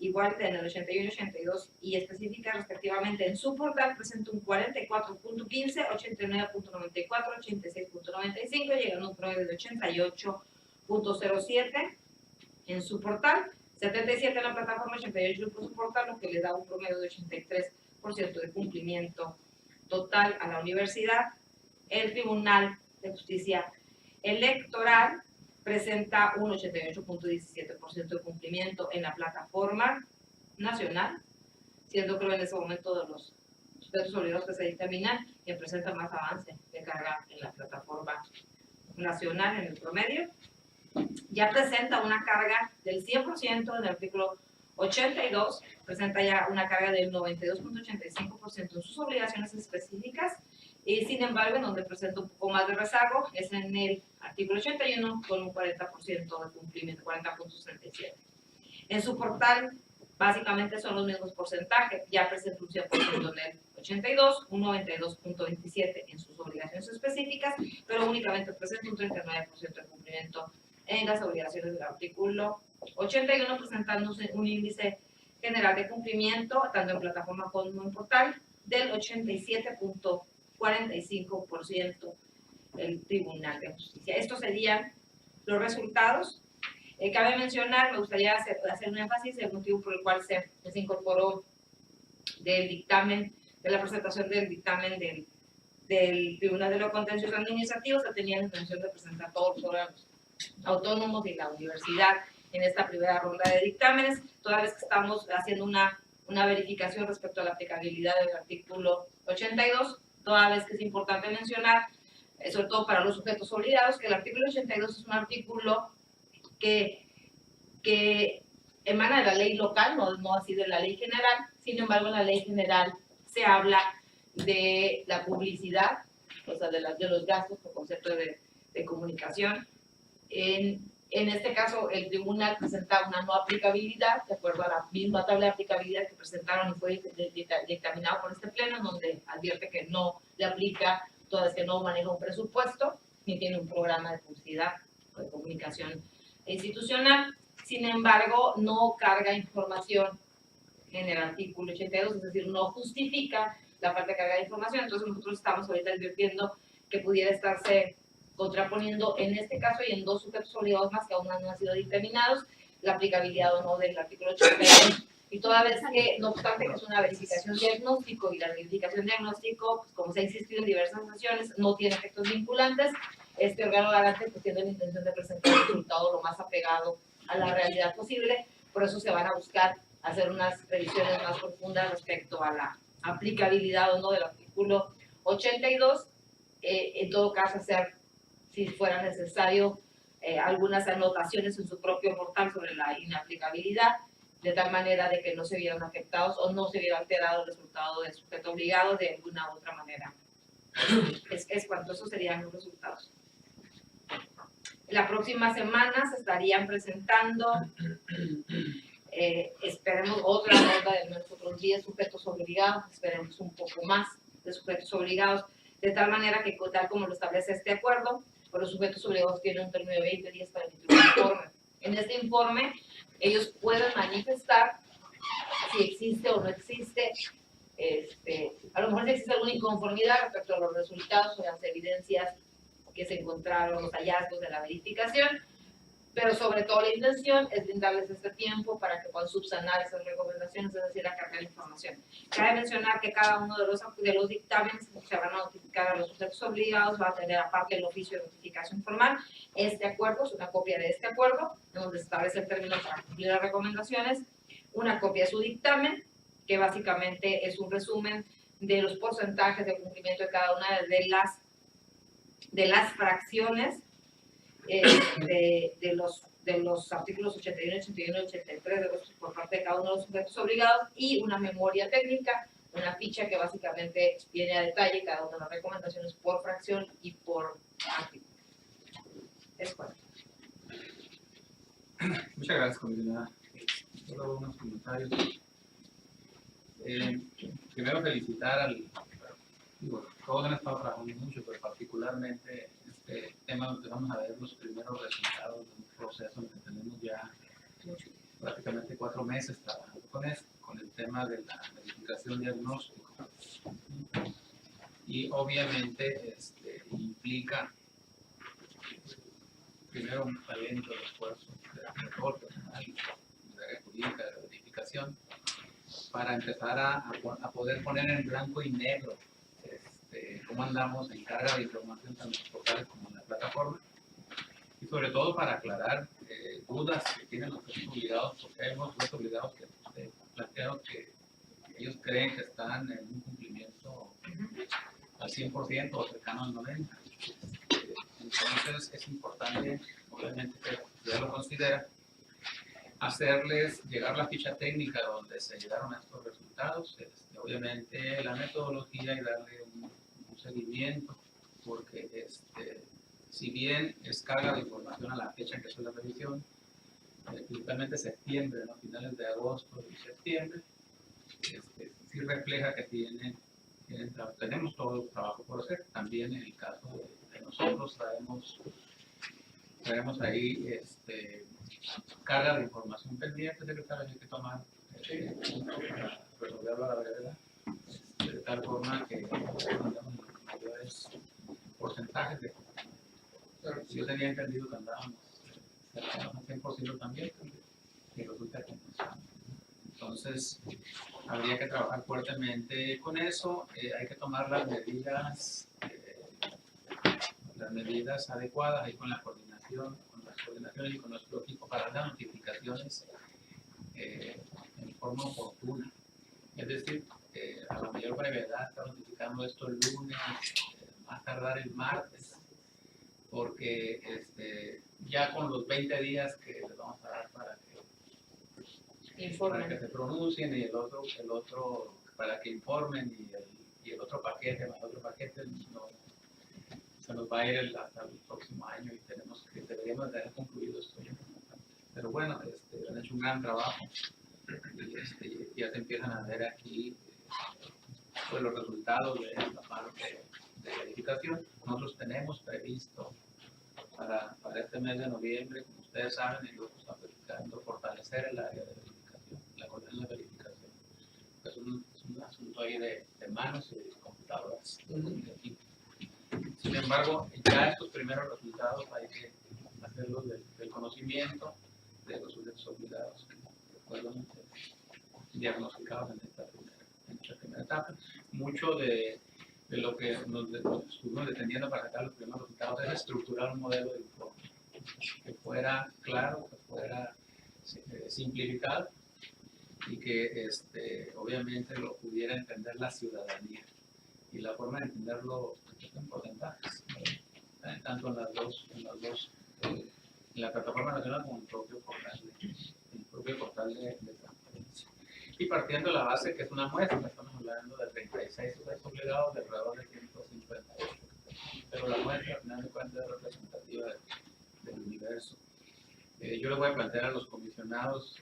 Igual en el 81, 82 y específicas respectivamente en su portal presenta un 44.15, 89.94, 86.95, llegando a un promedio de 88.07 en su portal, 77 en la plataforma, 88 por su portal, lo que le da un promedio de 83% de cumplimiento total a la universidad. El Tribunal de Justicia Electoral presenta un 88.17% de cumplimiento en la plataforma nacional, siendo creo en ese momento de los sujetos obligados que se dictaminan, que presenta más avance de carga en la plataforma nacional en el promedio. Ya presenta una carga del 100% en el artículo 82, presenta ya una carga del 92.85% en sus obligaciones específicas, y sin embargo, en donde presenta un poco más de rezago es en el artículo 81 con un 40% de cumplimiento, 40.67. En su portal, básicamente son los mismos porcentajes, ya presenta un 100% en el 82, un 92.27 en sus obligaciones específicas, pero únicamente presenta un 39% de cumplimiento en las obligaciones del artículo 81, presentándose un índice general de cumplimiento, tanto en plataforma como en portal, del 87.45% el Tribunal de Justicia. Estos serían los resultados. Cabe mencionar, me gustaría hacer un énfasis, el motivo por el cual se incorporó del dictamen, de la presentación del dictamen del Tribunal de lo Contencioso Administrativo. Se tenía la intención de presentar todos los órganos autónomos y la universidad en esta primera ronda de dictámenes, toda vez que estamos haciendo una verificación respecto a la aplicabilidad del artículo 82, toda vez que es importante mencionar, sobre todo para los sujetos obligados, que el artículo 82 es un artículo que emana de la ley local, no así de la ley general. Sin embargo, en la ley general se habla de la publicidad, o sea, de los gastos por concepto de comunicación. En este caso, el tribunal presenta una no aplicabilidad, de acuerdo a la misma tabla de aplicabilidad que presentaron y fue dictaminado por este pleno, en donde advierte que no le aplica, toda vez que no maneja un presupuesto, ni tiene un programa de publicidad o de comunicación institucional. Sin embargo, no carga información en el artículo 82, es decir, no justifica la falta de carga de información. Entonces nosotros estamos ahorita advirtiendo que pudiera estarse contraponiendo en este caso y en dos sujetos obligados más que aún no han sido dictaminados, la aplicabilidad o no del artículo 82. Y toda vez que, no obstante que es una verificación diagnóstico, y la verificación diagnóstico, pues como se ha insistido en diversas ocasiones, no tiene efectos vinculantes, este órgano garante pues tiene la intención de presentar el resultado lo más apegado a la realidad posible. Por eso se van a buscar hacer unas revisiones más profundas respecto a la aplicabilidad o no del artículo 82. En todo caso, hacer, si fuera necesario, algunas anotaciones en su propio portal sobre la inaplicabilidad, de tal manera de que no se vieran afectados o no se viera alterado el resultado del sujeto obligado de alguna u otra manera. Es cuanto, esos serían los resultados. La próxima semana se estarían presentando, esperemos, otra ronda de nosotros 10 sujetos obligados, esperemos un poco más de sujetos obligados, de tal manera que, tal como lo establece este acuerdo, pues los sujetos obligados tienen un término de 20 días para emitir un informe. En este informe, ellos pueden manifestar si existe o no existe, a lo mejor si existe alguna inconformidad respecto a los resultados o las evidencias que se encontraron, los hallazgos de la verificación, pero sobre todo la intención es brindarles este tiempo para que puedan subsanar esas recomendaciones, es decir, la carga de información. Cabe mencionar que cada uno de los dictámenes que se van a notificar a los sujetos obligados va a tener, aparte del oficio de notificación formal, este acuerdo, es una copia de este acuerdo, donde se establece el término para cumplir las recomendaciones, una copia de su dictamen, que básicamente es un resumen de los porcentajes de cumplimiento de cada una de las fracciones de los artículos 81, 81 y 83 por parte de cada uno de los sujetos obligados, y una memoria técnica, una ficha que básicamente viene a detalle cada una de las recomendaciones por fracción y por artículo. Es cuanto. Muchas gracias, comisionada. Solo unos comentarios. Primero felicitar todos han estado trabajando mucho, pero particularmente este tema donde vamos a ver los primeros resultados de un proceso en el que tenemos ya prácticamente 4 meses trabajando con el tema de la verificación diagnóstica. Y obviamente implica primero un talento de esfuerzo de todo el personal de área jurídica, de verificación, para empezar a poder poner en blanco y negro cómo andamos en carga de información tanto en los portales como en la plataforma, y sobre todo para aclarar dudas que tienen los sujetos obligados, porque hay unos sujetos obligados que plantearon que ellos creen que están en un cumplimiento al 100% o cercano al 90%. Entonces es importante, obviamente que ya lo considera, hacerles llegar la ficha técnica donde se llegaron a estos resultados, obviamente la metodología y darle un seguimiento, porque si bien es carga de información a la fecha en que es la revisión, principalmente septiembre, ¿no? Finales de agosto y septiembre, sí refleja que tenemos todo el trabajo por hacer. También en el caso de nosotros traemos ahí carga de información pendiente, secretario, hay que tomar puntos para resolverlo a la brevedad. tal forma que tengamos mayores porcentajes de. Si yo tenía entendido que andábamos cercanos al 100% también, y resulta que no. Entonces, habría que trabajar fuertemente con eso. Hay que tomar las medidas adecuadas ahí con la coordinación y con nuestro equipo para las notificaciones en forma oportuna. Es decir, a la mayor brevedad, estar notificando esto el lunes, más tardar el martes, porque ya con los 20 días que les vamos a dar para que se pronuncien y el otro para que informen y el otro paquete no, se nos va a ir hasta el próximo año y deberíamos de haber concluido esto ya. Pero bueno, han hecho un gran trabajo y ya se empiezan a ver aquí pues, los resultados de esta parte de verificación. Nosotros tenemos previsto para este mes de noviembre, como ustedes saben, y luego estamos verificando, fortalecer el área de verificación, la coordinación de verificación. Es un asunto ahí de manos y de computadoras. Sin embargo, ya estos primeros resultados hay que hacerlos del conocimiento de los sujetos obligados que fueron diagnosticados en esta primera etapa. Mucho de lo que nos estuvimos deteniendo para sacar los primeros resultados es estructurar un modelo de informe que fuera claro, que fuera simplificado y que obviamente lo pudiera entender la ciudadanía. Y la forma de entenderlo en porcentajes, tanto en la plataforma nacional como en el propio portal de transparencia. Y partiendo de la base que es una muestra, estamos hablando de 36 sujetos obligados de alrededor de 158, pero la muestra al final de cuentas es representativa del universo. Yo les voy a plantear a los comisionados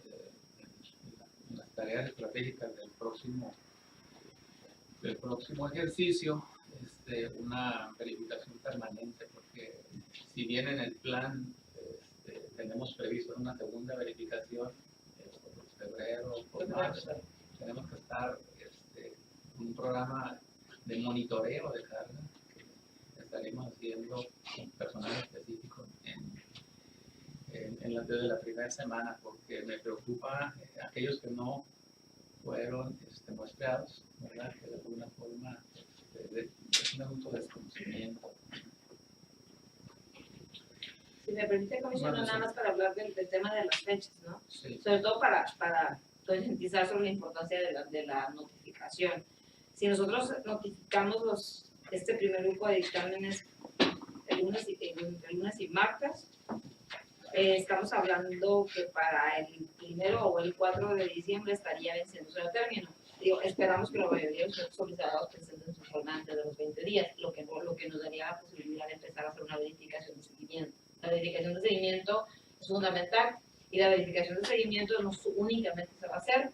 en las tareas estratégicas del próximo ejercicio una verificación permanente, porque si bien en el plan tenemos previsto una segunda verificación por febrero, por marzo, tenemos que estar en un programa de monitoreo de carga que estaremos haciendo con personal específico desde la primera semana, porque me preocupa aquellos que no fueron muestreados, ¿verdad? Que de alguna forma es un asunto de desconocimiento. Si me permite, comisionado, Bueno, nada más para hablar del tema de las fechas, ¿no? Sí. Sobre todo para concientizar sobre la importancia de la notificación. Si nosotros notificamos este primer grupo de dictámenes el lunes y martes, estamos hablando que para el 1 o el 4 de diciembre estaría venciéndose el término. Esperamos que la mayoría de los solicitados presenten su informe antes de los 20 días, lo que nos daría la posibilidad de empezar a hacer una verificación de seguimiento. La verificación de seguimiento es fundamental y la verificación de seguimiento no únicamente se va a hacer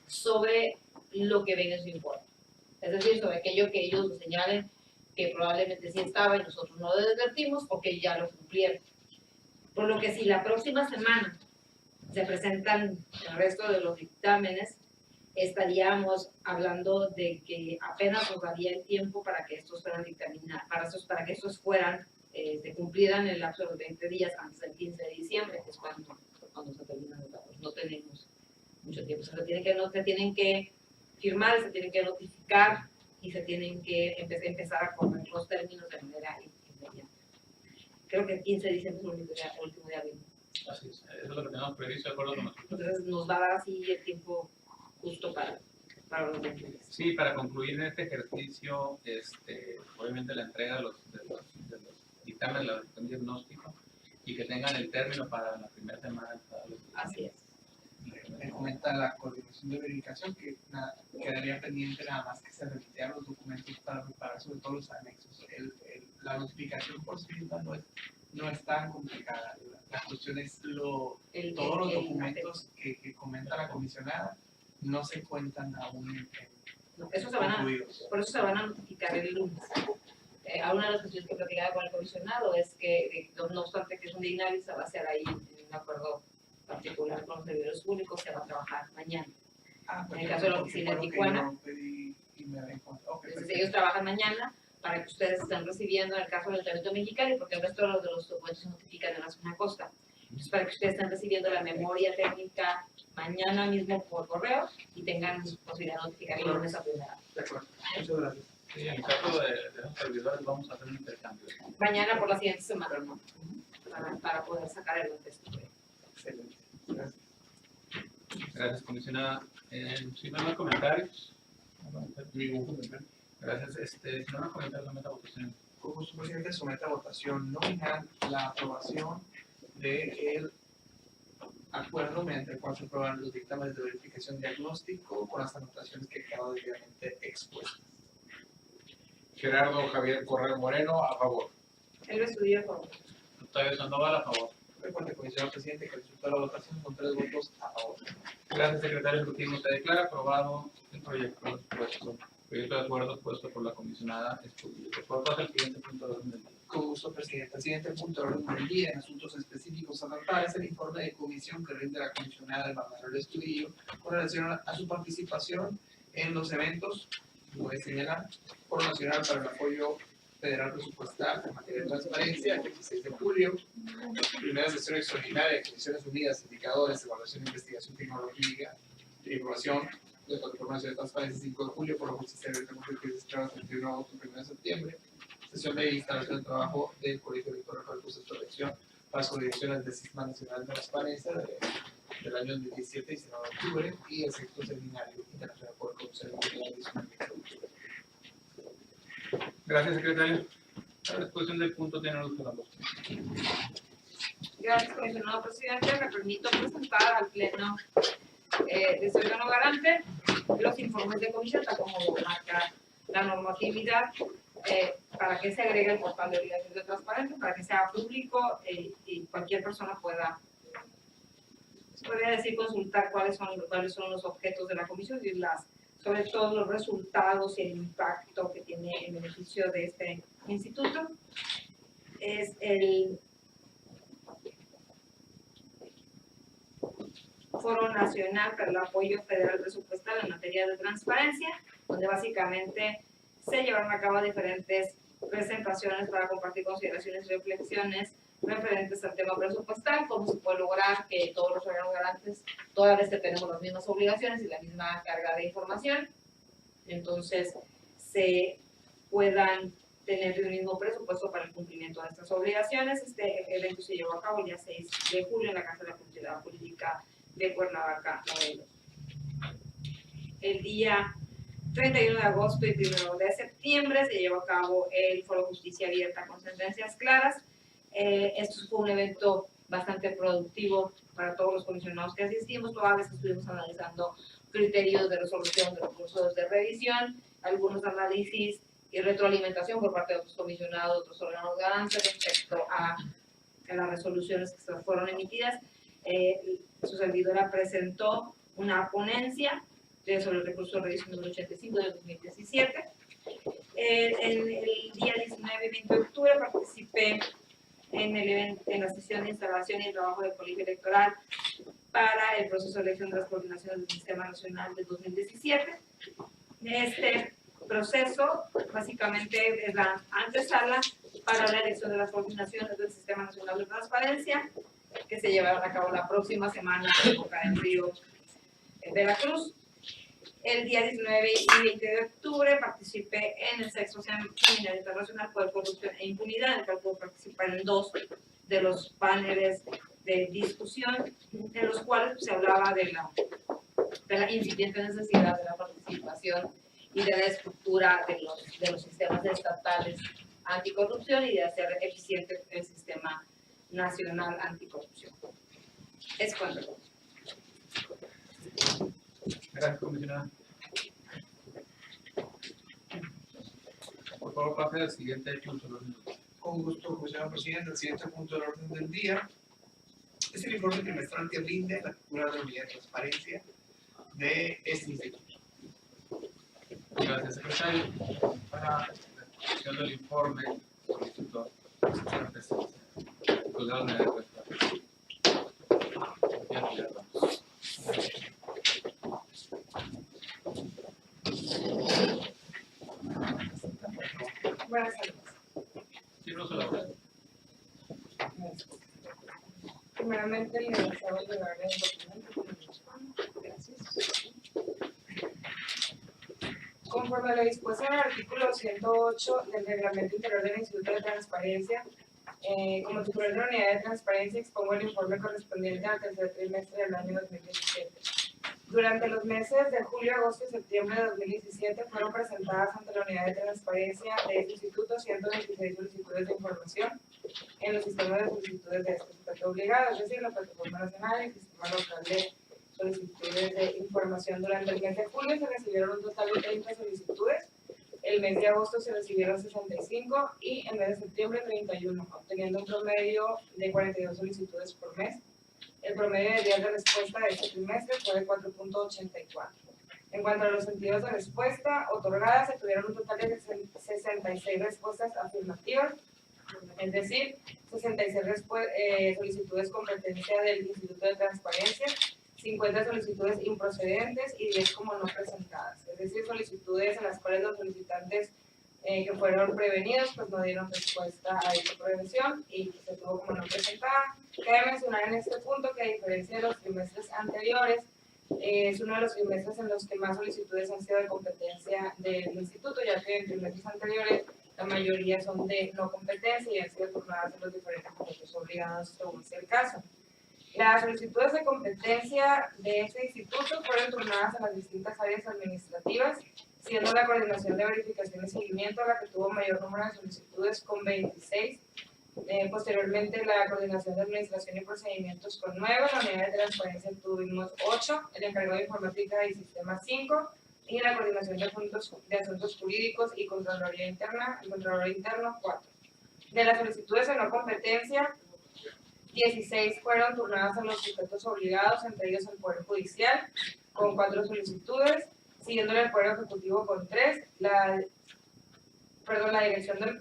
sobre lo que ven en su informe. Es decir, sobre aquello que ellos señalen que probablemente sí estaba y nosotros no lo advertimos o que ya lo cumplieron. Por lo que si la próxima semana se presentan el resto de los dictámenes, estaríamos hablando de que apenas nos daría el tiempo para que estos fueran dictaminados, para que estos fueran, se cumplieran en el lapso de los 20 días antes del 15 de diciembre, que es cuando se terminan los datos. No tenemos mucho tiempo. Se tienen que firmar, se tienen que notificar y se tienen que empezar a correr los términos de manera inmediata. Creo que el 15 de diciembre es el último día bien. Así es, eso es lo que tenemos previsto de acuerdo con nosotros. Entonces nos va a dar así el tiempo justo para los 20 días. Sí, para concluir este ejercicio, obviamente la entrega de los dictámenes, la verificación diagnóstico, y que tengan el término para la primera semana. Así es. Me comenta la coordinación de verificación que quedaría pendiente nada más que se remitieran los documentos para preparar sobre todo los anexos. La notificación por sí misma no es tan complicada. La cuestión es todos los documentos que comenta la comisionada no se cuentan aún no, por eso se van a notificar el lunes. Una de las cuestiones que platicaba con el comisionado es que, no obstante que es un dignal, se va a hacer ahí en un acuerdo particular con los servidores públicos, se va a trabajar mañana. En el caso de la oficina de Tijuana. me habían contado. Ok, Entonces perfecto. ellos trabajan mañana para que ustedes estén recibiendo en el caso del Ayuntamiento Mexicali, porque el resto de los documentos se notifican en la zona costa. Entonces, para que ustedes estén recibiendo la memoria técnica mañana mismo por correo y tengan posibilidad de notificar el lunes a primera. De acuerdo. Muchas gracias. Sí, en el caso de los servidores vamos a hacer un intercambio. Mañana por la siguiente semana, ¿no? Para poder sacar el texto. Excelente. Gracias. Gracias, comisionada. Si no hay más comentarios. Ningún comentario. Gracias. Si no hay más comentarios, someta a votación. Con gusto, presidente, somete a votación nominal la aprobación del acuerdo mediante el cual se aprueban los dictámenes de verificación diagnóstico con las anotaciones que quedaron debidamente expuestas. Gerardo Javier Correa Moreno, a favor. El estudio por Octavio Sandoval, a favor. Recuerde, comisionado presidente, que el resultado de la votación con 3 votos a favor. Gracias, secretario ejecutivo. Se declara aprobado el proyecto expuesto. Proyecto de acuerdo expuesto por la comisionada Escudillo. Por favor, pasa al siguiente punto de orden del día. Con gusto, presidente. El siguiente punto de orden del día en asuntos específicos a tratar es el informe de comisión que rinde la comisionada de Manuel Estudillo con relación a su participación en los eventos, puede señalar, Foro Nacional para el Apoyo Federal Presupuestal en materia de transparencia, el 16 de julio, primera sesión extraordinaria de Comisiones Unidas, Indicadores, Evaluación de Investigación Tecnológica y Innovación de Plataforma Nacional de Transparencia, 5 de julio, por lo que se celebra el 31 de agosto, 1 de septiembre, sesión de instalación de trabajo del Colegio Electoral para el proceso de elección para su dirección del Sistema Nacional de Transparencia del año 2017, 19 de octubre, y el sexto seminario internacional por corrupción y impunidad, 19 de octubre. Gracias, secretario. La disposición del punto tiene luz de la voz. Gracias, comisionado presidente. Me permito presentar al Pleno de este órgano garante los informes de comisión, tal como marca la normatividad, para que se agregue el portal de obligación de transparencia, para que sea público y cualquier persona pueda, se podría decir, consultar cuáles son los objetos de la comisión y sobre todo los resultados y el impacto que tiene en beneficio de este instituto. Es el Foro Nacional para el Apoyo Federal Presupuestal en materia de transparencia, donde básicamente se llevaron a cabo diferentes presentaciones para compartir consideraciones y reflexiones referentes al tema presupuestal, cómo se puede lograr que todos los órganos garantes toda vez que tenemos las mismas obligaciones y la misma carga de información, entonces se puedan tener el mismo presupuesto para el cumplimiento de estas obligaciones. Este evento se llevó a cabo el día 6 de julio en la Casa de la Cultura Política de Cuernavaca, Morelos. El día 31 de agosto y 1 de septiembre se llevó a cabo el Foro Justicia Abierta con Sentencias Claras. Esto fue un evento bastante productivo para todos los comisionados que asistimos, toda vez que estuvimos analizando criterios de resolución de recursos de revisión, algunos análisis y retroalimentación por parte de otros comisionados, otros órganos garantes respecto a las resoluciones que se fueron emitidas. Su servidora presentó una ponencia sobre el recurso de revisión número 85 de 2017. En el día 19 y 20 de octubre participé en la sesión de instalación y el trabajo del colegio electoral para el proceso de elección de las coordinaciones del Sistema Nacional de 2017. Este proceso básicamente es la antesala para la elección de las coordinaciones del Sistema Nacional de Transparencia, que se llevarán a cabo la próxima semana en Boca del Río, en Veracruz. El día 19 y 20 de octubre participé en el sexto seminario internacional por corrupción e impunidad, en el cual pude participar en 2 de los paneles de discusión, en los cuales se hablaba de la incipiente necesidad de la participación y de la estructura de los sistemas estatales anticorrupción y de hacer eficiente el sistema nacional anticorrupción. Es cuando. Gracias, comisionada. Por favor, pase al siguiente punto. Con gusto, comisionado presidente. El siguiente punto del orden del día es el informe trimestral que rinde la Titular de Unidad de Transparencia de este instituto. Gracias, secretario. Para la discusión del informe, solicito la presencia de la unidad de transparencia. Ya, Buenas tardes. Sí, no se la verdad. Primeramente, le deseo llevar el documento. Gracias. Conforme a lo dispuesto en el artículo 108 del Reglamento Interior del Instituto de Transparencia, como titular de la Unidad de Transparencia, expongo el informe correspondiente al tercer trimestre del año 2017. Durante los meses de julio, agosto y septiembre de 2017 fueron presentadas ante la Unidad de Transparencia de este instituto 126 solicitudes de información en los sistemas de solicitudes de este sujeto obligado, es decir, la Plataforma Nacional y el Sistema Local de Solicitudes de Información. Durante el mes de julio se recibieron un total de 30 solicitudes, el mes de agosto se recibieron 65 y el mes de septiembre 31, obteniendo un promedio de 42 solicitudes por mes. El promedio de días de respuesta de este trimestre fue de 4.84. En cuanto a los sentidos de respuesta otorgadas, se tuvieron un total de 66 respuestas afirmativas, es decir, 66 solicitudes competencia del Instituto de Transparencia, 50 solicitudes improcedentes y 10 como no presentadas, es decir, solicitudes en las cuales los solicitantes que fueron prevenidos pues no dieron respuesta a esta prevención y se tuvo como no presentada. Cabe mencionar en este punto que a diferencia de los trimestres anteriores, es uno de los trimestres en los que más solicitudes han sido de competencia del instituto, ya que en trimestres anteriores la mayoría son de no competencia y han sido turnadas en los diferentes puntos obligados según sea el caso. Las solicitudes de competencia de este instituto fueron turnadas en las distintas áreas administrativas, siendo la Coordinación de Verificación y Seguimiento la que tuvo mayor número de solicitudes con 26, posteriormente la Coordinación de Administración y Procedimientos con 9, la Unidad de Transparencia tuvimos 8, el Encargado de Informática y Sistemas 5, y la Coordinación de Asuntos Jurídicos y Contraloría Interna, el Contralor Interno 4. De las solicitudes de no competencia, 16 fueron turnadas a los sujetos obligados, entre ellos el Poder Judicial, con 4 solicitudes, siguiéndole el Poder Ejecutivo con 3, la dirección del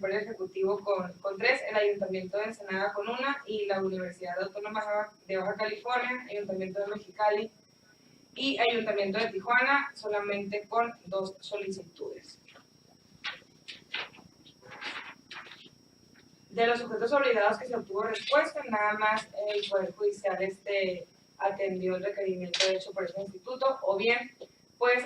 Poder Ejecutivo con 3, el Ayuntamiento de Ensenada con 1 y la Universidad Autónoma de Baja California, Ayuntamiento de Mexicali y Ayuntamiento de Tijuana solamente con 2 solicitudes. De los sujetos obligados que se obtuvo respuesta, nada más el Poder Judicial atendió el requerimiento hecho por este instituto, o bien pues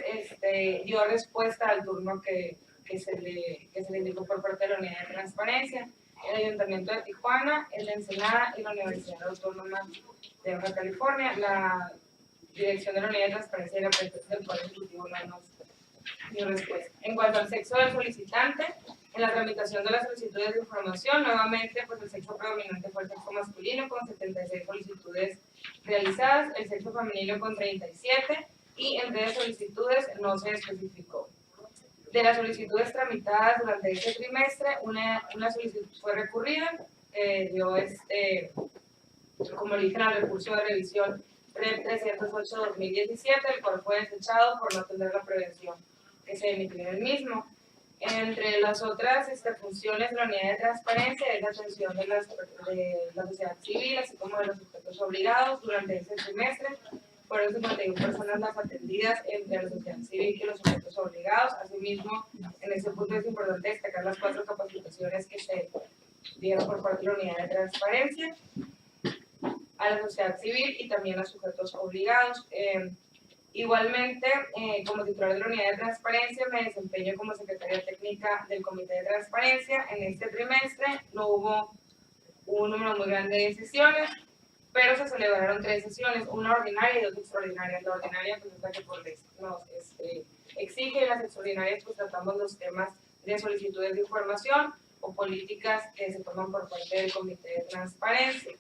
dio respuesta al turno que se le indicó por parte de la Unidad de Transparencia. El Ayuntamiento de Tijuana, el de Ensenada y la Universidad Autónoma de Baja California. La dirección de la Unidad de Transparencia y la presencia del Poder Ejecutivo no nos dio respuesta. En cuanto al sexo del solicitante, en la tramitación de las solicitudes de información, nuevamente, pues el sexo predominante fue el sexo masculino con 76 solicitudes realizadas, el sexo femenino con 37 y entre las solicitudes no se especificó. De las solicitudes tramitadas durante este trimestre, una solicitud fue recurrida, dio como le dije, el recurso de revisión REP 308-2017, el cual fue desechado por no atender la prevención que se emitió en el mismo. Entre las otras funciones de la Unidad de Transparencia es la atención de la sociedad civil, así como de los sujetos obligados. Durante este trimestre fueron 51 personas las atendidas entre la sociedad civil y los sujetos obligados. Asimismo, en este punto es importante destacar las 4 capacitaciones que se dieron por parte de la Unidad de Transparencia a la sociedad civil y también a sujetos obligados. Igualmente, como titular de la Unidad de Transparencia, me desempeño como secretaria técnica del Comité de Transparencia. En este trimestre no hubo un número muy grande de sesiones, pero se celebraron 3 sesiones, una ordinaria y 2 extraordinarias. La ordinaria pues es la que por ley nos exige, y las extraordinarias pues tratamos los temas de solicitudes de información o políticas que se toman por parte del Comité de Transparencia.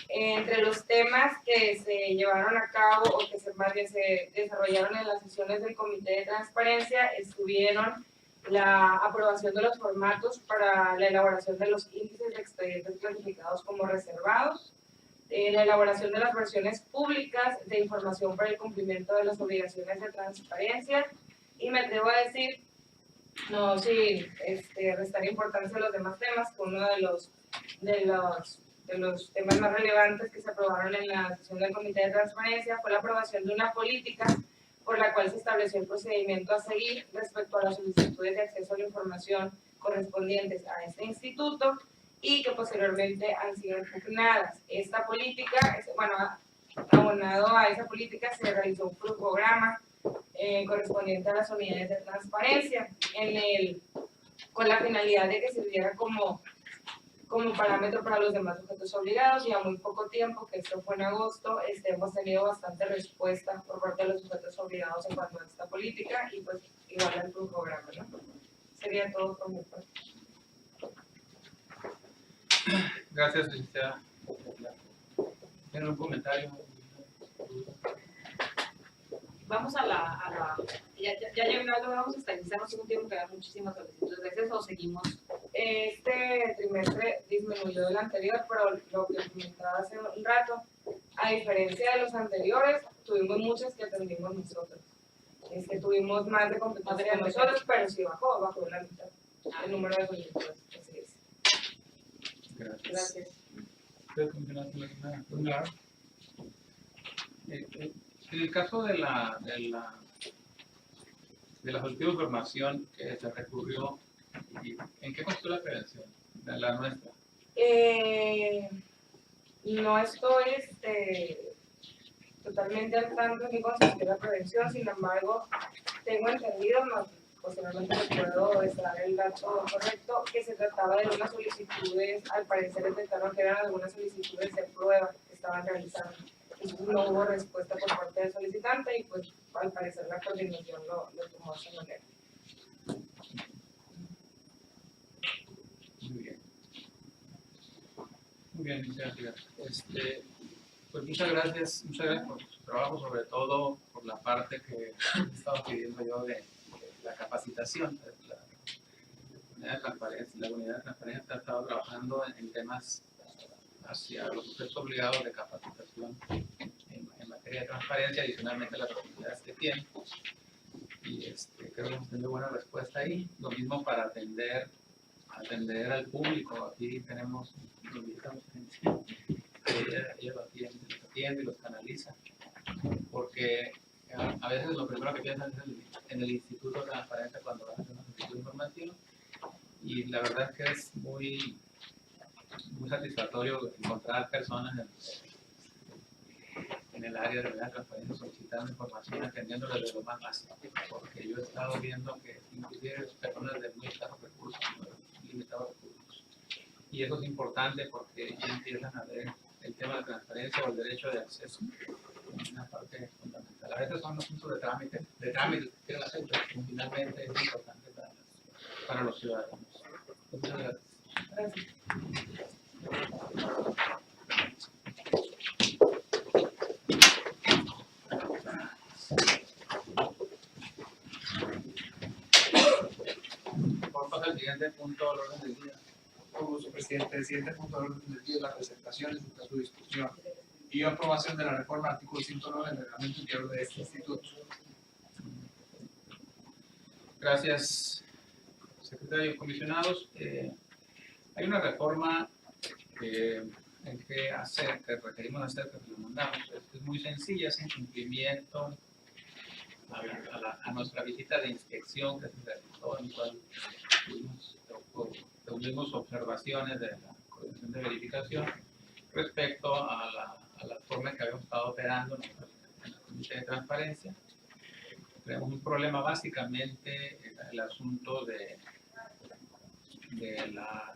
Entre los temas que se llevaron a cabo o que más bien se desarrollaron en las sesiones del Comité de Transparencia estuvieron la aprobación de los formatos para la elaboración de los índices de expedientes clasificados como reservados, la elaboración de las versiones públicas de información para el cumplimiento de las obligaciones de transparencia, y me atrevo a decir, no sin restar importancia a los demás temas, que uno de los temas más relevantes que se aprobaron en la sesión del Comité de Transparencia fue la aprobación de una política por la cual se estableció el procedimiento a seguir respecto a las solicitudes de acceso a la información correspondientes a este instituto y que posteriormente han sido impugnadas. Esta política, bueno, abonado a esa política se realizó un programa correspondiente a las unidades de transparencia con la finalidad de que sirviera como parámetro para los demás sujetos obligados, y a muy poco tiempo, que esto fue en agosto, hemos tenido bastante respuesta por parte de los sujetos obligados en cuanto a esta política y pues igual al programa, ¿no? Sería todo por mi parte. Gracias, licenciada. ¿Tienen un comentario? Vamos a la ya llegando, vamos a estabilizarnos en un tiempo que hay muchísimas solicitudes de acceso o seguimos. Este trimestre disminuyó del anterior, pero lo que comentaba hace un rato, a diferencia de los anteriores, tuvimos muchas que atendimos nosotros. Tuvimos más de competencia de nosotros, pero sí bajó la mitad el número de solicitudes. Así es. Gracias. Gracias. En el caso de la solicitud de información que se recurrió, ¿en qué constó la prevención? La nuestra. No estoy totalmente al tanto de qué consistió la prevención, sin embargo, tengo entendido, posiblemente les puedo dar el dato correcto, que se trataba de unas solicitudes, al parecer detectaron que eran algunas solicitudes de prueba que estaban realizando. Entonces no hubo respuesta por parte del solicitante y pues al parecer la coordinación lo tomó de esa manera. Muy bien, licenciada. Pues muchas gracias por su trabajo, sobre todo por la parte que he estado pidiendo yo de la capacitación. La unidad de transparencia ha estado trabajando en temas hacia los sujetos obligados de capacitación en materia de transparencia, adicionalmente las actividades que tienen. Y creo que hemos tenido buena respuesta ahí. Lo mismo para atender al público. Aquí tenemos, invitamos gente que ella los atiende y los canaliza. Porque a veces lo primero que piensan es en el Instituto de Transparencia cuando van a hacer una solicitud de información. Y la verdad es que es muy satisfactorio encontrar personas en el área de la transparencia solicitando información, atendiendo desde lo más básico, porque yo he estado viendo que inclusive personas de muy escasos recursos, limitados recursos, y eso es importante porque ya empiezan a ver el tema de transparencia o el derecho de acceso, es una parte fundamental. A veces son asuntos de trámite que quieren hacer, pero finalmente es importante para los ciudadanos. Muchas gracias. Gracias. Vamos a pasar al siguiente punto del orden del día. Con gusto, presidente. El siguiente punto del orden del día es la presentación en su caso de discusión y aprobación de la reforma artículo 109 del reglamento interior de este instituto. Gracias, secretario. Comisionados, hay una reforma que requerimos hacer, que lo mandamos. Es muy sencilla, es en cumplimiento a nuestra visita de inspección que se realizó, en la cual tuvimos observaciones de la coordinación de verificación respecto a la forma en que habíamos estado operando en la Comisión de Transparencia. Tenemos un problema básicamente en el asunto de la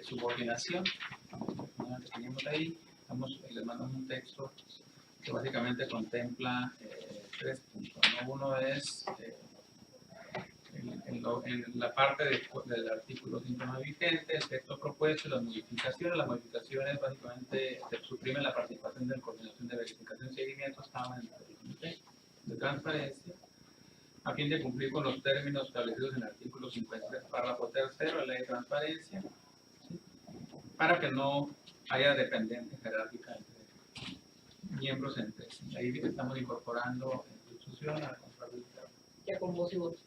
subordinación que teníamos ahí. Les mandamos un texto que básicamente contempla 3 puntos, ¿no? Uno es en la parte del artículo 109 vigente, el texto propuesto, las modificaciones básicamente suprimen la participación de la coordinación de verificación y seguimiento, estaban en el comité de transparencia, a fin de cumplir con los términos establecidos en el artículo 53, párrafo 3 de la ley de transparencia, ¿sí? Para que no haya dependencia jerárquica entre miembros entre sí. Ahí estamos incorporando en institución a la responsabilidad. Ya con voz y voto.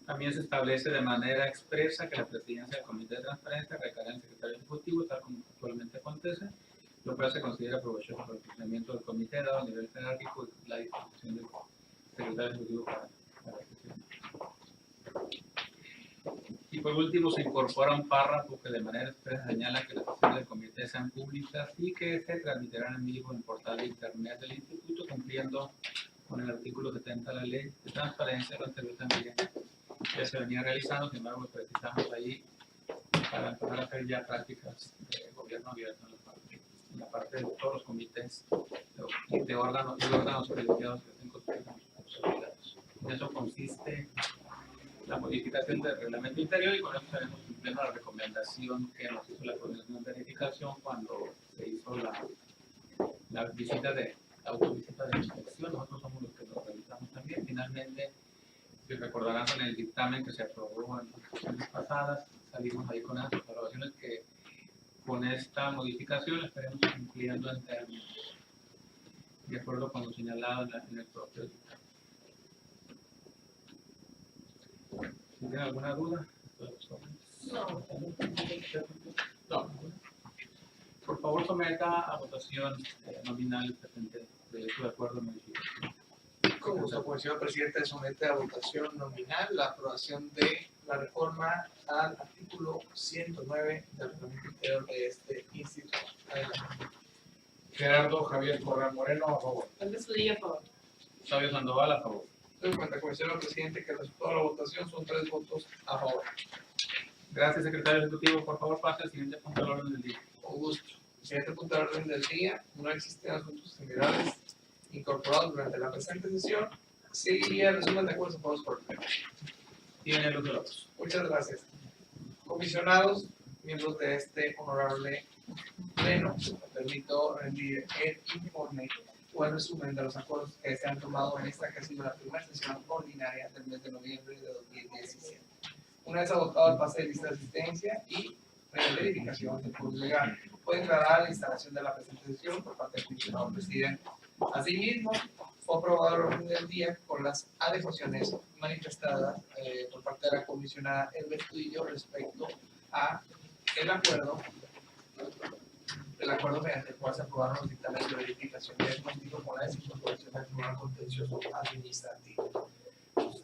También se establece de manera expresa que la presidencia del Comité de Transparencia recae en el secretario ejecutivo, tal como actualmente acontece, lo cual se considera provechoso para el funcionamiento del comité, dado el nivel jerárquico y la distribución del secretario ejecutivo para la sesión. Y por último, se incorpora un párrafo que de manera expresa señala que las sesiones del comité sean públicas y que se transmitirán en vivo en el portal de internet del instituto, cumpliendo con el artículo 70 de la ley de transparencia. Lo anterior también ya se venía realizando, sin embargo, lo precisamos ahí para empezar a hacer ya prácticas de gobierno abierto en la parte de todos los comités de órganos colegiados que estén consolidados. En eso consiste la modificación del reglamento interior, y con eso estaremos cumpliendo la recomendación que nos hizo la Comisión de Verificación cuando se hizo la visita de autovisita de inspección. Nosotros somos los que lo realizamos también. Finalmente, si recordarán, con el dictamen que se aprobó en las sesiones pasadas, salimos ahí con las observaciones que con esta modificación estaremos cumpliendo en términos, de acuerdo con lo señalado en el propio dictamen. ¿Si tienen alguna duda? No. Por favor, someta a votación nominal el presente proyecto de acuerdo modificado. Con gusto, como señor presidente, somete a votación nominal la aprobación de la reforma al artículo 109 del reglamento interior de este instituto. Adelante. Gerardo Javier Corral Moreno, a favor. Andrés Udillo, a favor. Sabio Sandoval, a favor. Doy cuenta, como señor presidente, que el resultado de la votación son 3 votos a favor. Gracias, secretario ejecutivo. Por favor, pase al siguiente punto del orden del día. Con gusto. Siguiente punto del orden del día: no existen asuntos generales incorporados durante la presente sesión. Seguiría el resumen de acuerdos aprobados por el Pleno. Tiene los votos. Muchas gracias. Comisionados, miembros de este honorable Pleno, me permito rendir el informe o el resumen de los acuerdos que se han tomado en esta que ha sido la primera sesión ordinaria del mes de noviembre de 2017. Una vez agotado el pase de lista de asistencia y verificación del curso legal, fue declarada la instalación de la presente sesión por parte del comisionado presidente. Asimismo, fue aprobado el orden del día con las adecuaciones manifestadas por parte de la comisionada Elba Estudillo respecto a el acuerdo mediante el cual se aprobaron los dictámenes de verificación diagnóstico con la desincorporación del Tribunal Contencioso Administrativo.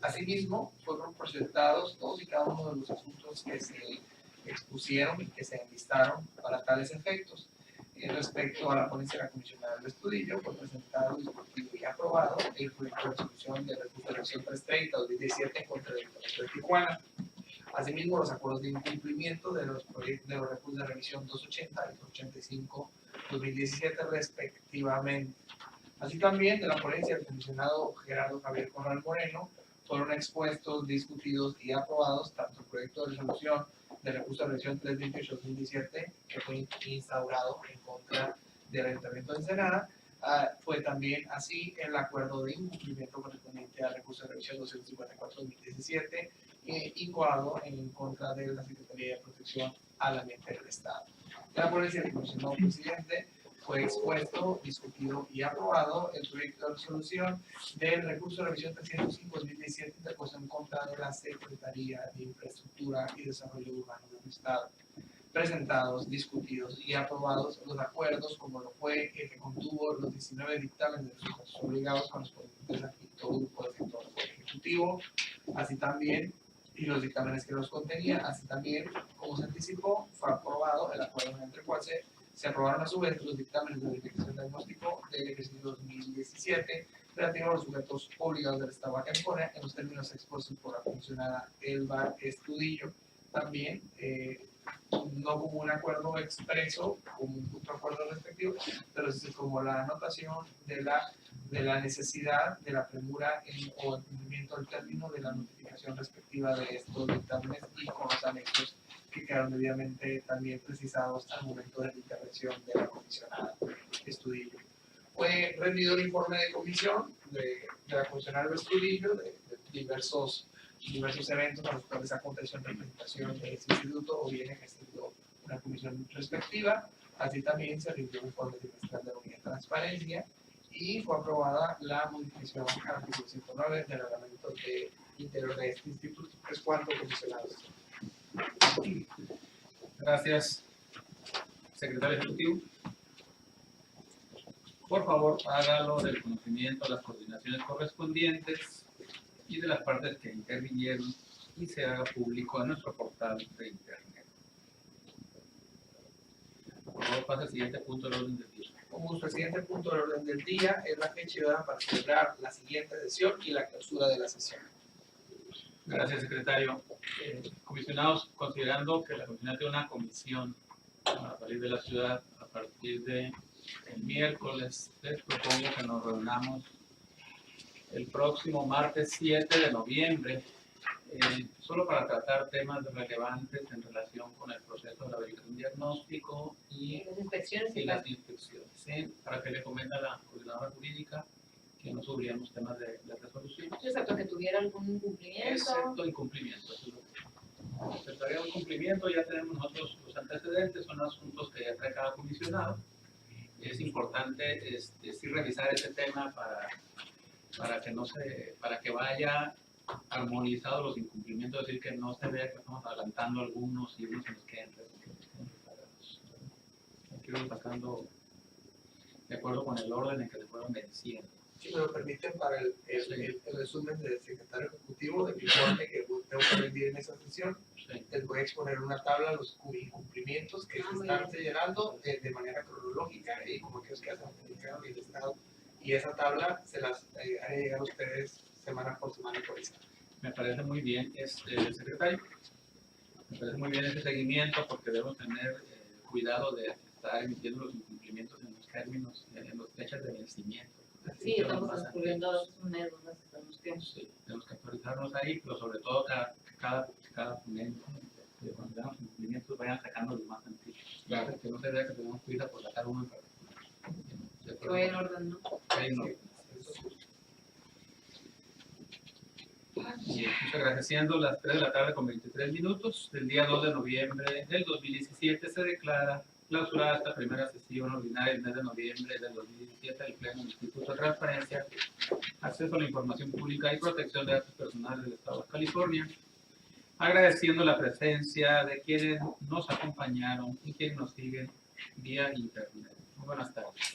Asimismo, fueron presentados todos y cada uno de los asuntos que se expusieron y que se enlistaron para tales efectos. Respecto a la ponencia de la comisionada del Estudillo, fue presentado, discutido y aprobado el proyecto de resolución de recuperación 330-2017 en contra del Ayuntamiento de Tijuana. Asimismo, los acuerdos de incumplimiento de los recursos de revisión 280 y 285-2017 respectivamente. Así también, de la ponencia del comisionado Gerardo Javier Corral Moreno, fueron expuestos, discutidos y aprobados tanto el proyecto de resolución de recurso de revisión 328-2017, que fue instaurado en contra del Ayuntamiento de Ensenada, fue también así el acuerdo de incumplimiento correspondiente al recurso de revisión 254-2017, incoado en contra de la Secretaría de Protección al Ambiente del Estado. La ponencia del comisionado presidente fue expuesto, discutido y aprobado el proyecto de resolución del recurso de revisión 305-2017 interpuesto en contra de la Secretaría de Infraestructura y Desarrollo Urbano del Estado. Presentados, discutidos y aprobados los acuerdos, como lo fue el que contuvo los 19 dictámenes de resultados obligados correspondientes al quinto grupo del sector ejecutivo, así también, y los dictámenes que los contenía, así también, como se anticipó, fue aprobado el acuerdo mediante el cual se aprobaron a su vez los dictámenes de verificación diagnóstico del ejercicio 2017 relativos a los sujetos obligados del Estado Baja California en los términos expuestos por la comisionada Elba Estudillo. También, no como un acuerdo expreso, como un punto de acuerdo respectivo, pero sí como la anotación de la necesidad, de la premura o el cumplimiento del término de la notificación respectiva de estos dictámenes y con los anexos que quedaron debidamente también precisados al momento de la intervención de la comisionada Estudillo. Fue rendido el informe de comisión de la comisionada Estudillo de diversos eventos a los cuales aconteció en representación de este instituto o bien ejerciendo una comisión respectiva. Así también se rindió un informe trimestral de la unidad de transparencia y fue aprobada la modificación al artículo 109 del reglamento de interior de este instituto. Es cuanto, comisionados. Gracias, secretario ejecutivo. por favor hágalo del conocimiento de las coordinaciones correspondientes y de las partes que intervinieron y se haga público en nuestro portal de internet. Por favor, pasa al siguiente punto del orden del día. Con gusto, el siguiente punto del orden del día es la fecha y hora para celebrar la siguiente sesión y la clausura de la sesión. Gracias, secretario. Comisionados, considerando que la comisión tiene una comisión a salir de la ciudad a partir de el miércoles, les propongo que nos reunamos el próximo martes 7 de noviembre, solo para tratar temas relevantes en relación con el proceso de la verificación diagnóstico y Las inspecciones y y las inspecciones, ¿sí? Para que le comenta a la coordinadora jurídica que no subiríamos temas de resolución. excepto que tuviera algún incumplimiento. Excepto incumplimiento. Eso es lo que aceptaría un cumplimiento, ya tenemos nosotros los antecedentes, son asuntos que ya trae cada comisionado. Es importante sí revisar ese tema para que no para que vaya armonizado los incumplimientos, es decir, que no se vea que estamos adelantando algunos y unos se nos queden rezagados. Hay que irlo sacando de acuerdo con el orden en que se fueron venciendo. Si me lo permiten, para el resumen del secretario ejecutivo del informe que tengo que rendir en esa sesión, Sí. les voy a exponer una tabla los incumplimientos que se muy están bien. señalando de manera cronológica y como aquellos que hacen indicado y el Estado. Y esa tabla se las haré llegar a ustedes semana por semana actualizada. Me parece muy bien, secretario. Me parece muy bien ese seguimiento porque debemos tener cuidado de estar emitiendo los incumplimientos en los términos, en las fechas de vencimiento. Sí, estamos transcurriendo los meses, tenemos que... Sí, tenemos que actualizarnos ahí, pero sobre todo cada ponente, que cuando vean los incumplimientos vayan sacando los más antiguos. Claro. Que no se vea que tenemos prisa por sacar uno en particular. Que vaya en orden, ¿no? Ahí no. Bien, muchas gracias. Siendo las 3 de la tarde con 23 minutos del día 2 de noviembre del 2017, se declara clausurada esta primera sesión ordinaria del mes de noviembre del 2017 del Pleno del Instituto de Transparencia, Acceso a la Información Pública y Protección de Datos Personales del Estado de California, agradeciendo la presencia de quienes nos acompañaron y quienes nos siguen vía internet. Muy buenas tardes.